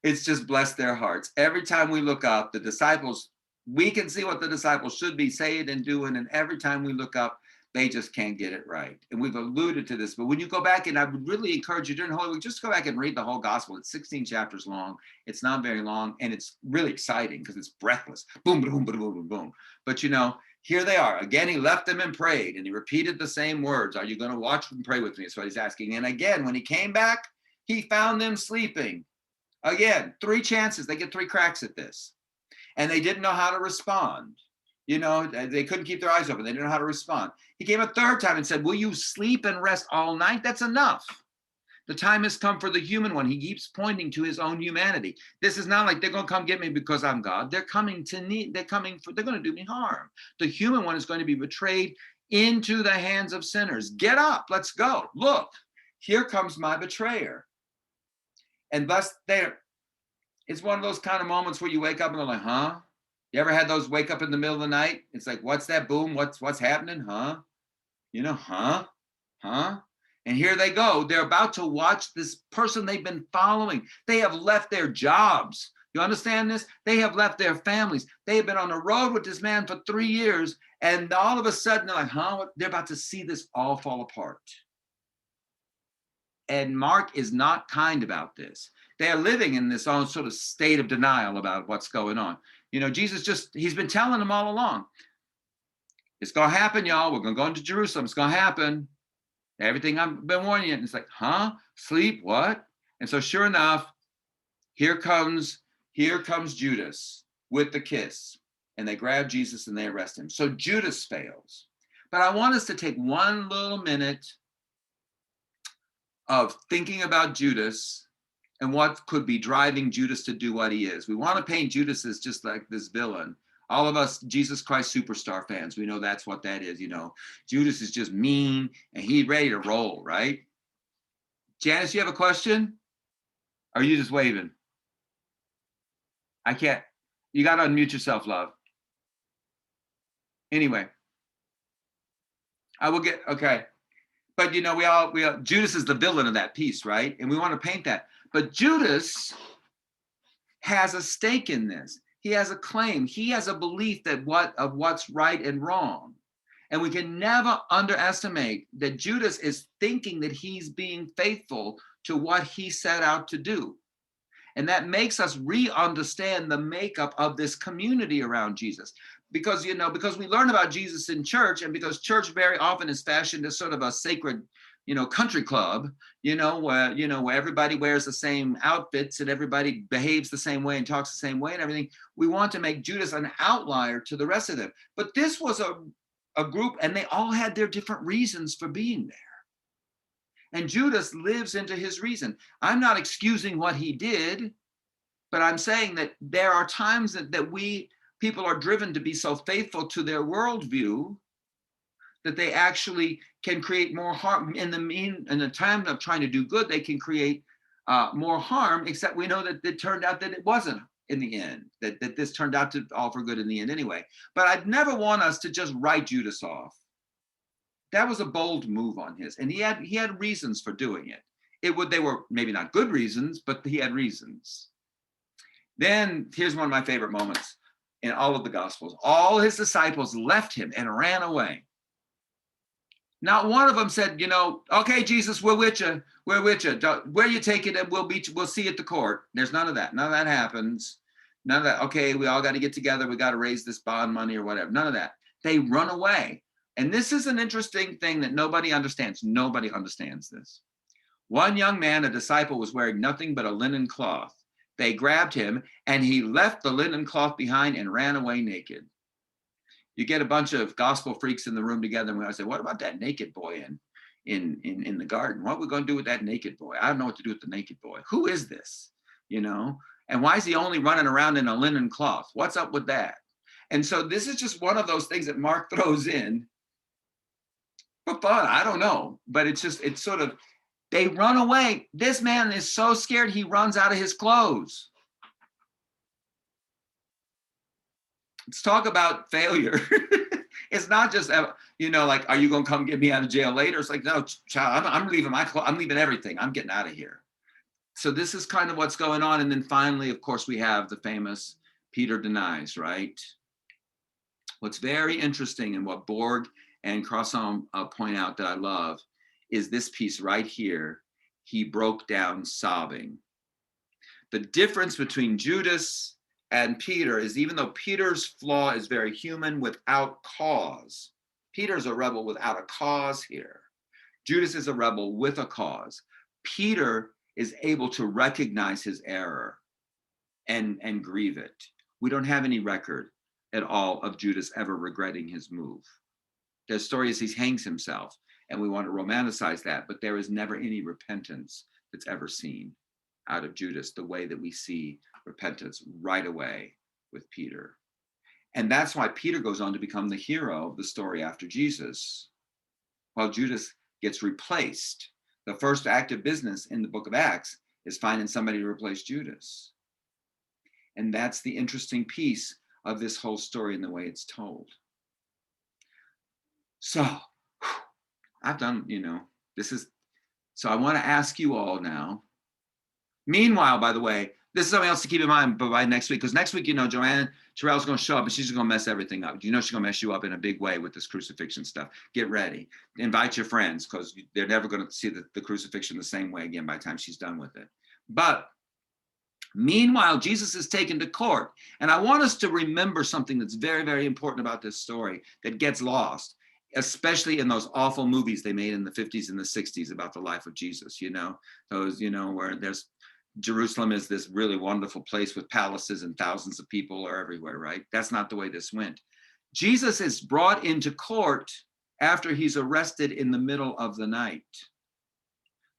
It's just bless their hearts. Every time we look up, the disciples, we can see what the disciples should be saying and doing. And every time we look up, they just can't get it right. And we've alluded to this, but when you go back, and I would really encourage you during Holy Week, just go back and read the whole gospel. It's 16 chapters long. It's not very long, and it's really exciting because it's breathless. Boom, boom, boom, boom, boom, boom. But here they are. Again, he left them and prayed, and he repeated the same words. Are you going to watch and pray with me? That's what he's asking. And again, when he came back, he found them sleeping. Again, 3 chances. They get 3 cracks at this. And they didn't know how to respond. They couldn't keep their eyes open. They didn't know how to respond. He came a 3rd time and said, will you sleep and rest all night? That's enough. The time has come for the human one. He keeps pointing to his own humanity. This is not like they're going to come get me because I'm God. They're coming to me. They're going to do me harm. The human one is going to be betrayed into the hands of sinners. Get up. Let's go. Look, here comes my betrayer. And thus it's one of those kind of moments where you wake up and they're like, huh? You ever had those wake up in the middle of the night? It's like, what's that boom? What's happening? Huh? Huh? And here they go. They're about to watch this person they've been following. They have left their jobs. You understand this? They have left their families. They have been on the road with this man for 3 years. And all of a sudden they're like, huh? They're about to see this all fall apart. And Mark is not kind about this. they're living in this own sort of state of denial about what's going on. You know, Jesus he's been telling them all along, it's going to happen, y'all. We're going to go into Jerusalem. It's going to happen. Everything I've been warning you. And it's like, huh? Sleep? What? And so sure enough, here comes Judas with the kiss. And they grab Jesus and they arrest him. So Judas fails. But I want us to take one little minute of thinking about Judas and what could be driving Judas to do what he is. We want to paint Judas as just like this villain. All of us Jesus Christ Superstar fans, we know that's what that is, you know. Judas is just mean and he's ready to roll, right? Janice, you have a question? Or are you just waving? I can't. You got to unmute yourself, love. Anyway. I will get, okay. But you know, we all Judas is the villain of that piece, right? And we want to paint that. But Judas has a stake in this. He has a claim. He has a belief that what's right and wrong. And we can never underestimate that Judas is thinking that he's being faithful to what he set out to do. And that makes us re-understand the makeup of this community around Jesus. Because, you know, because we learn about Jesus in church, and because church very often is fashioned as sort of a sacred, you know, country club, where everybody wears the same outfits and everybody behaves the same way and talks the same way and everything. We want to make Judas an outlier to the rest of them. But this was a group, and they all had their different reasons for being there. And Judas lives into his reason. I'm not excusing what he did, but I'm saying that there are times that people are driven to be so faithful to their worldview that they actually can create more harm. In the time of trying to do good, they can create more harm, except we know that it turned out that it wasn't in the end, that this turned out to all for good in the end anyway. But I'd never want us to just write Judas off. That was a bold move on his, and he had reasons for doing it. They were maybe not good reasons, but he had reasons. Then here's one of my favorite moments in all of the Gospels. All his disciples left him and ran away. Not one of them said, you know, okay, Jesus, we're with you. We're with you. Where you take it, and we'll see you at the court. There's none of that. None of that happens. None of that. Okay, we all got to get together. We got to raise this bond money or whatever. None of that. They run away. And this is an interesting thing that nobody understands. Nobody understands this. One young man, a disciple, was wearing nothing but a linen cloth. They grabbed him, and he left the linen cloth behind and ran away naked. You get a bunch of gospel freaks in the room together, and we say, what about that naked boy in the garden? What are we going to do with that naked boy? I don't know what to do with the naked boy. Who is this? You know? And why is he only running around in a linen cloth? What's up with that? And so this is just one of those things that Mark throws in for fun. I don't know, but it's sort of, they run away. This man is so scared he runs out of his clothes. Let's talk about failure. It's not just, you know, like, are you going to come get me out of jail later? It's like, no, child, I'm leaving my clothes. I'm leaving everything. I'm getting out of here. So this is kind of what's going on. And then finally, of course, we have the famous Peter denies, right? What's very interesting and what Borg and Crossan point out that I love is this piece right here. He broke down sobbing. The difference between Judas and Peter is, even though Peter's flaw is very human without cause, Peter's a rebel without a cause here. Judas is a rebel with a cause. Peter is able to recognize his error and grieve it. We don't have any record at all of Judas ever regretting his move. The story is he hangs himself, and we want to romanticize that, but there is never any repentance that's ever seen out of Judas the way that we see repentance right away with Peter. And that's why Peter goes on to become the hero of the story after Jesus, while Judas gets replaced. The first act of business in the book of Acts is finding somebody to replace Judas. And that's the interesting piece of this whole story and the way it's told. So I've done, so I want to ask you all now. Meanwhile, by the way, this is something else to keep in mind by next week, because next week, Joanne Terrell's going to show up and she's going to mess everything up. She's going to mess you up in a big way with this crucifixion stuff. Get ready. Invite your friends, because they're never going to see the crucifixion the same way again by the time she's done with it. But Meanwhile, Jesus is taken to court. And I want us to remember something that's very, very important about this story that gets lost, especially in those awful movies they made in the 50s and the 60s about the life of Jesus, those, where there's Jerusalem is this really wonderful place with palaces and thousands of people are everywhere, right? That's not the way this went. Jesus is brought into court after he's arrested in the middle of the night.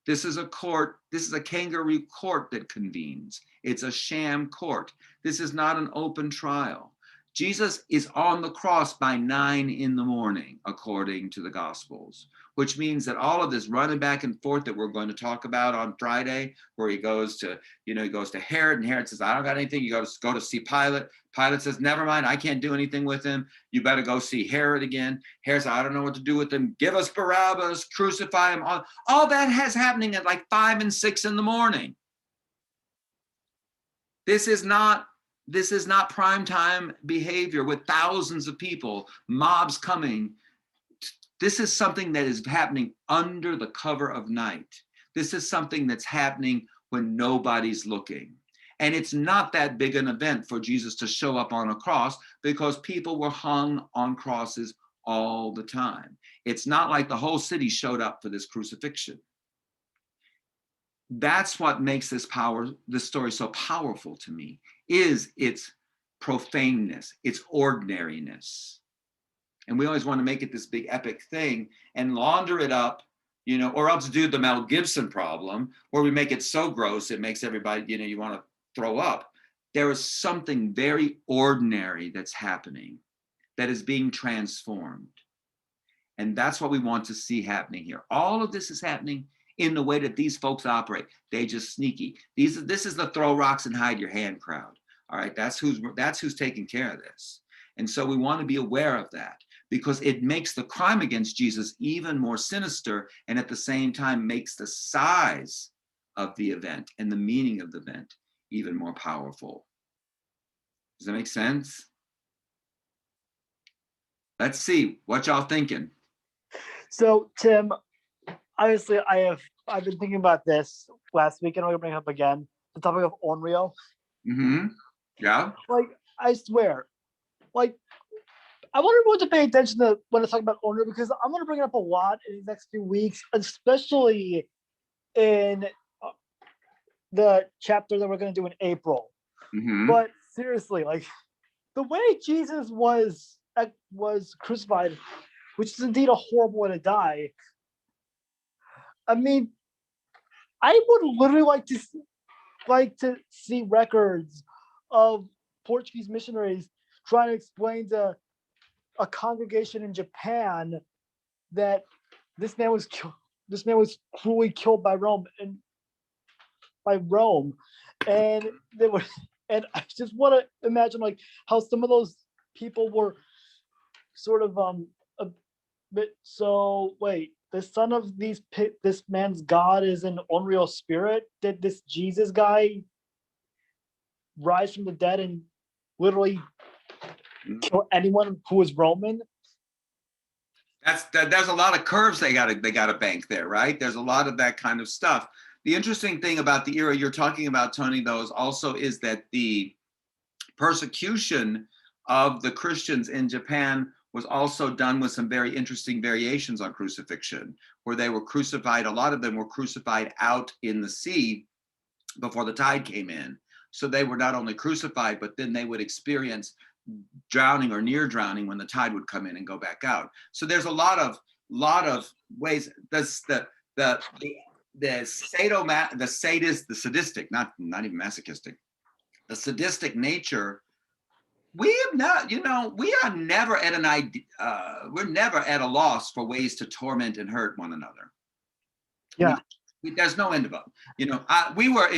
This is a court, this is a kangaroo court that convenes. It's a sham court. This is not an open trial. Jesus is on the cross by 9 a.m, according to the Gospels, which means that all of this running back and forth that we're going to talk about on Friday, where he goes to, he goes to Herod, and Herod says, I don't got anything. You go to see Pilate. Pilate says, never mind, I can't do anything with him. You better go see Herod again. Herod says, I don't know what to do with him. Give us Barabbas, crucify him. All that has happening at like 5 and 6 in the morning. This is not prime time behavior with thousands of people, mobs coming. This is something that is happening under the cover of night. This is something that's happening when nobody's looking. And it's not that big an event for Jesus to show up on a cross because people were hung on crosses all the time. It's not like the whole city showed up for this crucifixion. That's what makes this story so powerful to me, is its profaneness, its ordinariness. And we always want to make it this big epic thing and launder it up, or else do the Mel Gibson problem where we make it so gross it makes everybody, you want to throw up. There is something very ordinary that's happening that is being transformed. And that's what we want to see happening here. All of this is happening in the way that these folks operate. They just sneaky. This is the throw rocks and hide your hand crowd. All right, that's who's taking care of this. And so we want to be aware of that because it makes the crime against Jesus even more sinister, and at the same time makes the size of the event and the meaning of the event even more powerful. Does that make sense? Let's see what y'all thinking. So Tim, obviously I've been thinking about this last week, and I'm gonna bring it up again. The topic of unreal. Mm-hmm. Yeah. Like, I swear, like, I want everyone to pay attention to when I talk about unreal, because I'm gonna bring it up a lot in the next few weeks, especially in the chapter that we're gonna do in April. Mm-hmm. But seriously, like, the way Jesus was crucified, which is indeed a horrible way to die. I mean, I would literally like to see records of Portuguese missionaries trying to explain to a congregation in Japan that this man was cruelly killed by Rome, and they were, and I just want to imagine like how some of those people were sort of a bit. So wait, the son of this man's God is an unreal spirit? Did this Jesus guy rise from the dead and literally kill anyone who was Roman? There's a lot of curves they gotta bank there, right? There's a lot of that kind of stuff. The interesting thing about the era you're talking about, Tony, though, is that the persecution of the Christians in Japan was also done with some very interesting variations on crucifixion, where they were crucified. A lot of them were crucified out in the sea before the tide came in. So they were not only crucified, but then they would experience drowning or near drowning when the tide would come in and go back out. So there's a lot of ways. The sadistic, not even masochistic, the sadistic nature. We have not, we are never at we're never at a loss for ways to torment and hurt one another. Yeah. There's no end of them. We were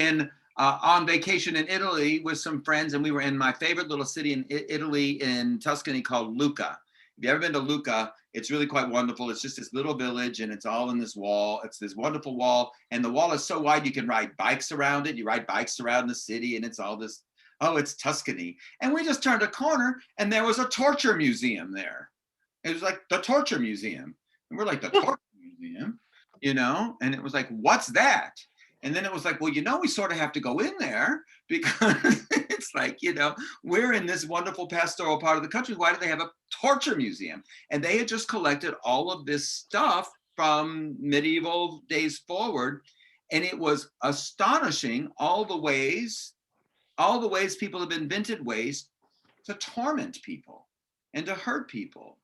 on vacation in Italy with some friends, and we were in my favorite little city in Italy in Tuscany called Lucca. If you've ever been to Lucca, it's really quite wonderful. It's just this little village, and it's all in this wall. It's this wonderful wall, and the wall is so wide you can ride bikes around it. You ride bikes around the city, and it's all this, oh, it's Tuscany. And we just turned a corner, and there was a torture museum there. It was like the torture museum. And we're like, the torture museum, and it was like, what's that? And then it was like, well, we sort of have to go in there because it's like, we're in this wonderful pastoral part of the country. Why do they have a torture museum? And they had just collected all of this stuff from medieval days forward. And it was astonishing all the ways people have invented ways to torment people and to hurt people.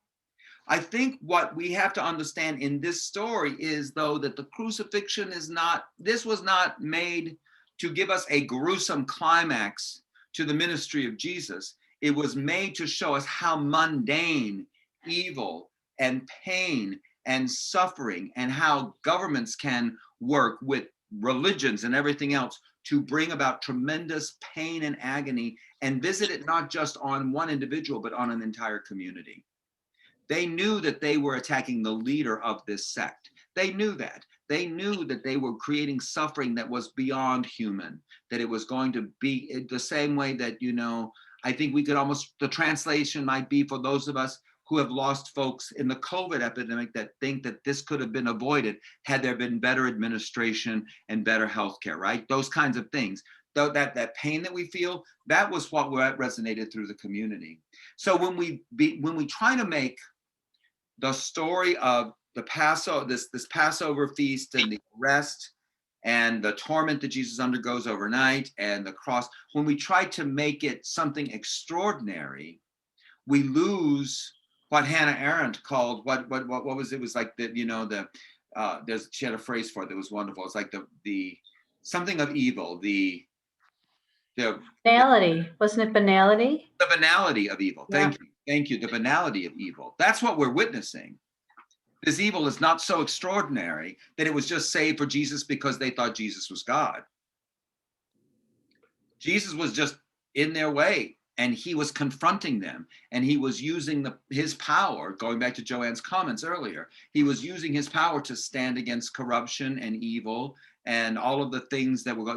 I think what we have to understand in this story is, though, that the crucifixion was not made to give us a gruesome climax to the ministry of Jesus. It was made to show us how mundane, evil, and pain and suffering, and how governments can work with religions and everything else to bring about tremendous pain and agony, and visit it not just on one individual, but on an entire community. They knew that they were attacking the leader of this sect. They knew that. They knew that they were creating suffering that was beyond human, that it was going to be the same way that, I think we could almost, the translation might be for those of us who have lost folks in the COVID epidemic that think that this could have been avoided had there been better administration and better healthcare, right? Those kinds of things. Though that pain that we feel, that was what resonated through the community. So when we try to make the story of the Passover, this Passover feast and the arrest and the torment that Jesus undergoes overnight and the cross, when we try to make it something extraordinary, we lose what Hannah Arendt called what was it? It was like she had a phrase for it that was wonderful. It's like the something of evil, the banality. Wasn't it banality? The banality of evil. Yeah. Thank you. The banality of evil. That's what we're witnessing. This evil is not so extraordinary that it was just saved for Jesus because they thought Jesus was God. Jesus was just in their way, and he was confronting them, and he was using his power, going back to Joanne's comments earlier, he was using his power to stand against corruption and evil and all of the things that were,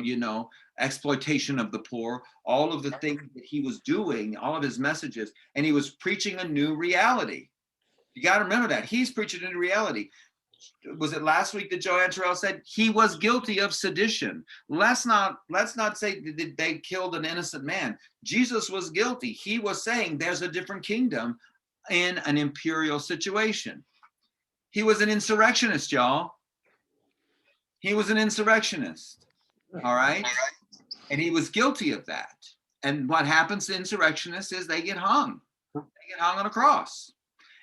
exploitation of the poor, all of the things that he was doing, all of his messages, and he was preaching a new reality. You got to remember that. He's preaching a new reality. Was it last week that Joanne Terrell said he was guilty of sedition? Let's not say that they killed an innocent man. Jesus was guilty. He was saying there's a different kingdom in an imperial situation. He was an insurrectionist, y'all. He was an insurrectionist. All right? And he was guilty of that. And what happens to insurrectionists is they get hung. They get hung on a cross.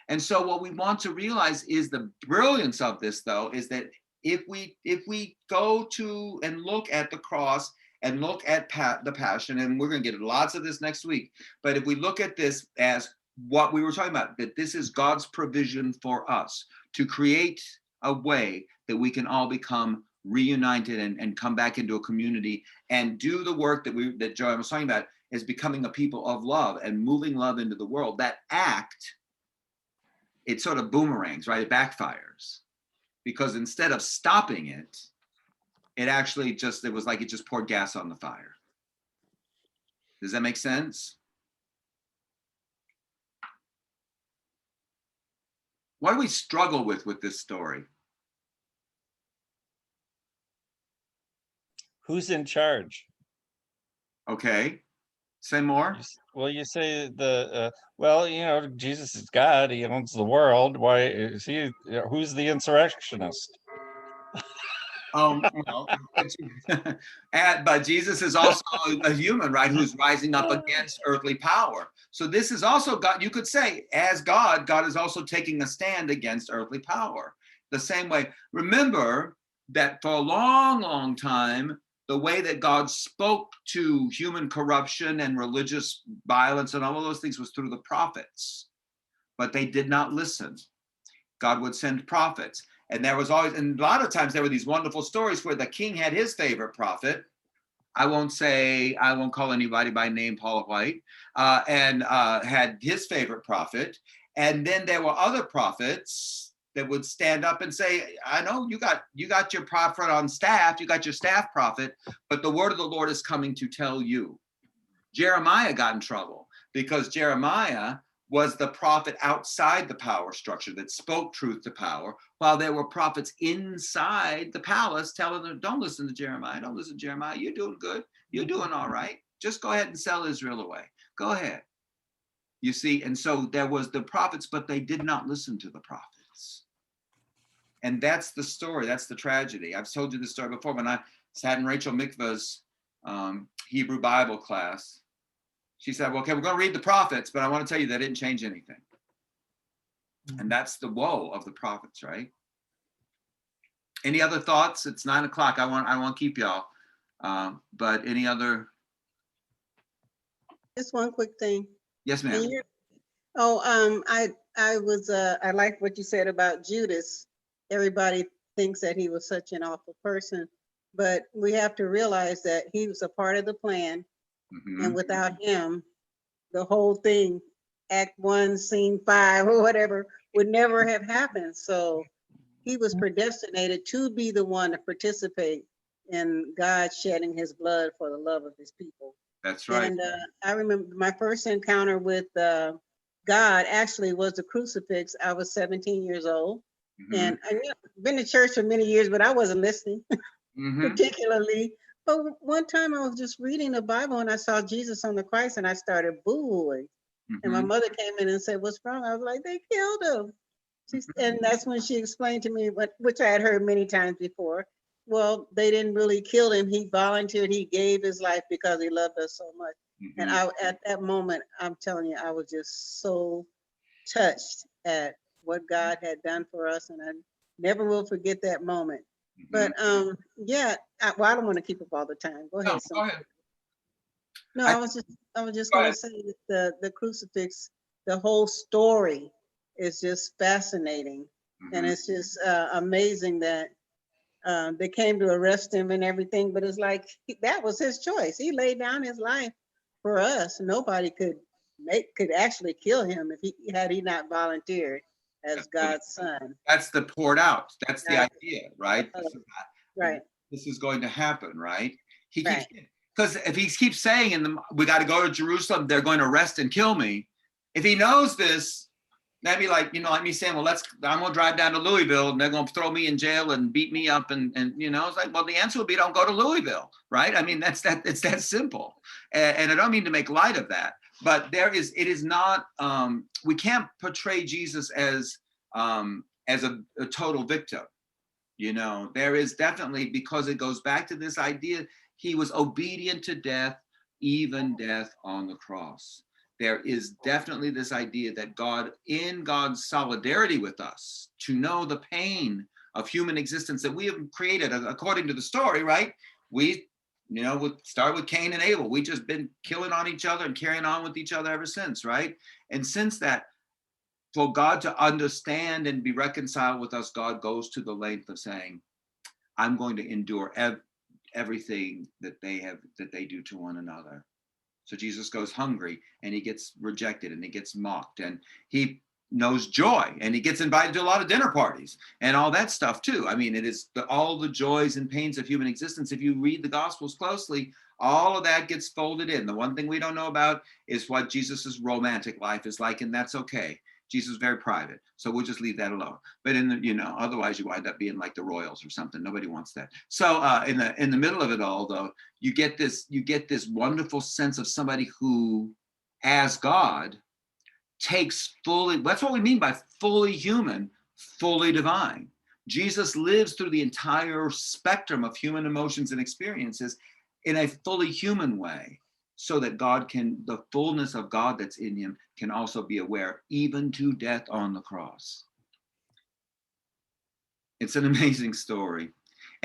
And so what we want to realize is the brilliance of this, though, is that if we go to and look at the cross and look at the passion, and we're going to get lots of this next week, but if we look at this as what we were talking about, that this is God's provision for us to create a way that we can all become reunited and come back into a community and do the work that Joanne was talking about, is becoming a people of love and moving love into the world. That act, it sort of boomerangs, right? It backfires, because instead of stopping it, it actually it was like it just poured gas on the fire. Does that make sense? What do we struggle with this story? Who's in charge? Okay, say more. Well, you say Jesus is God. He owns the world. Why is he? Who's the insurrectionist? Well, but Jesus is also a human, right? Who's rising up against earthly power. So this is also God. You could say, as God is also taking a stand against earthly power. The same way. Remember that for a long, long time, the way that God spoke to human corruption and religious violence and all of those things was through the prophets, but they did not listen. God would send prophets. And there was always, and a lot of times there were these wonderful stories where the king had his favorite prophet. I won't call anybody by name, Paula White, and had his favorite prophet. And then there were other prophets that would stand up and say, I know you got your prophet on staff, you got your staff prophet, but the word of the Lord is coming to tell you. Jeremiah got in trouble because Jeremiah was the prophet outside the power structure that spoke truth to power, while there were prophets inside the palace telling them, don't listen to Jeremiah, don't listen to Jeremiah, you're doing good, you're doing all right. Just go ahead and sell Israel away. Go ahead. You see, and so there was the prophets, but they did not listen to the prophets. And that's the story, that's the tragedy. I've told you this story before. When I sat in Rachel Mikva's Hebrew Bible class, she said, well, okay, we're going to read the prophets, but I want to tell you they didn't change anything. And that's the woe of the prophets, right? Any other thoughts? It's 9 o'clock. I won't keep y'all. But any other? Just one quick thing. Yes, ma'am. I like what you said about Judas. Everybody thinks that he was such an awful person, but we have to realize that he was a part of the plan. Mm-hmm. And without him, the whole thing, Act 1, Scene 5, or whatever, would never have happened. So he was predestinated to be the one to participate in God shedding his blood for the love of his people. That's right. And I remember my first encounter with God actually was the crucifix. I was 17 years old. Mm-hmm. And I've been to church for many years, but I wasn't listening Mm-hmm. particularly. But one time I was just reading the Bible and I saw Jesus on the cross and I started booing. Mm-hmm. And my mother came in and said, what's wrong? I was like, they killed him. And that's when she explained to me, which I had heard many times before. Well, they didn't really kill him. He volunteered. He gave his life because he loved us so much. Mm-hmm. And at that moment, I'm telling you, I was just so touched at what God had done for us. And I never will forget that moment. Mm-hmm. But yeah, I don't want to keep up all the time. Go ahead. No, go ahead. No, I was just going to say that the crucifix, the whole story is just fascinating. Mm-hmm. And it's just amazing that they came to arrest him and everything, but it's like, that was his choice. He laid down his life for us. Nobody could actually kill him if had he not volunteered as God's son. That's the poured out. That's the idea, right? Right. This is going to happen, right? He Right. keeps, because if he keeps saying, we got to go to Jerusalem, they're going to arrest and kill me. If he knows this, that'd be like, like me saying, well, I'm going to drive down to Louisville and they're going to throw me in jail and beat me up. And it's like, well, the answer would be don't go to Louisville, right? I mean, it's that simple. And I don't mean to make light of that, but it is not, we can't portray Jesus as a total victim. There is definitely, because it goes back to this idea, he was obedient to death, even death on the cross. There is definitely this idea that God, in God's solidarity with us, to know the pain of human existence that we have created, according to the story, right? We, would start with Cain and Abel. We just been killing on each other and carrying on with each other ever since, right? And since that, for God to understand and be reconciled with us, God goes to the length of saying, I'm going to endure everything that they do to one another. So Jesus goes hungry and he gets rejected and he gets mocked and he knows joy and he gets invited to a lot of dinner parties and all that stuff too. I mean, it is all the joys and pains of human existence. If you read the Gospels closely, all of that gets folded in. The one thing we don't know about is what Jesus's romantic life is like, and that's okay. Jesus is very private, so we'll just leave that alone. But otherwise you wind up being like the royals or something. Nobody wants that. So in the middle of it all, though, you get this wonderful sense of somebody who, as God, takes fully. That's what we mean by fully human, fully divine. Jesus lives through the entire spectrum of human emotions and experiences in a fully human way, so that the fullness of God that's in him can also be aware, even to death on the cross. It's an amazing story.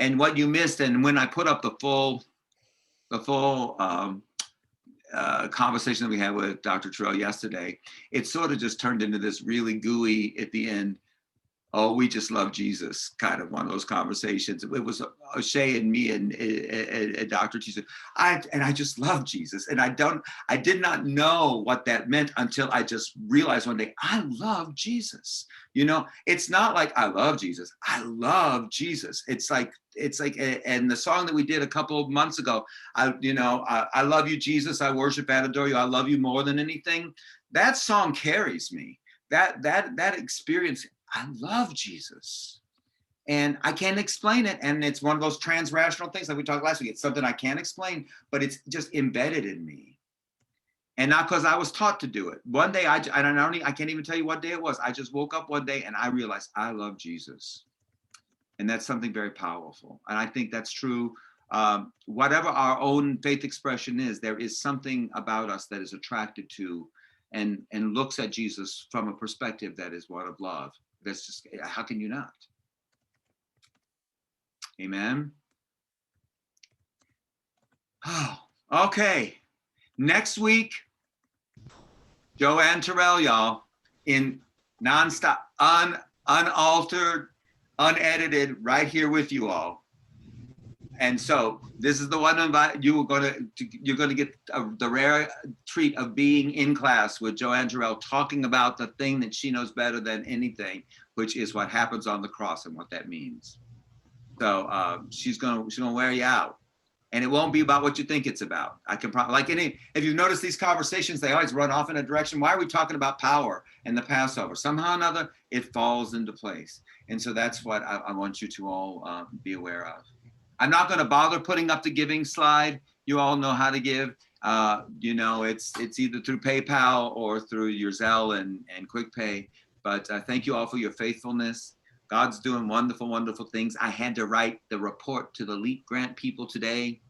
And what you missed, and when I put up the full conversation that we had with Dr. Terrell yesterday, it sort of just turned into this really gooey at the end. oh, we just love Jesus, kind of one of those conversations. It was Shay and me and Dr. Jesus. I just love Jesus. And I did not know what that meant until I just realized one day, I love Jesus. You know, it's not like I love Jesus. I love Jesus. It's like, and the song that we did a couple of months ago, I love you, Jesus. I worship and adore you. I love you more than anything. That song carries me. That experience, I love Jesus. And I can't explain it. And it's one of those transrational things like we talked last week. It's something I can't explain, but it's just embedded in me. And not because I was taught to do it. One day, I can't even tell you what day it was. I just woke up one day and I realized I love Jesus. And that's something very powerful. And I think that's true. Whatever our own faith expression is, there is something about us that is attracted to and looks at Jesus from a perspective that is one of love. That's just, how can you not? Amen. Oh, okay. Next week, Joanne Terrell, y'all, in nonstop, unaltered, unedited, right here with you all. And so this is the one you're going to get the rare treat of being in class with Joanne Terrell, talking about the thing that she knows better than anything, which is what happens on the cross and what that means. So she's gonna wear you out, and it won't be about what you think it's about. I can probably if you've noticed these conversations, they always run off in a direction. Why are we talking about power and the Passover? Somehow or another, it falls into place, and so that's what I want you to all be aware of. I'm not going to bother putting up the giving slide. You all know how to give. It's either through PayPal or through your Zelle and QuickPay. But thank you all for your faithfulness. God's doing wonderful, wonderful things. I had to write the report to the LEAP grant people today.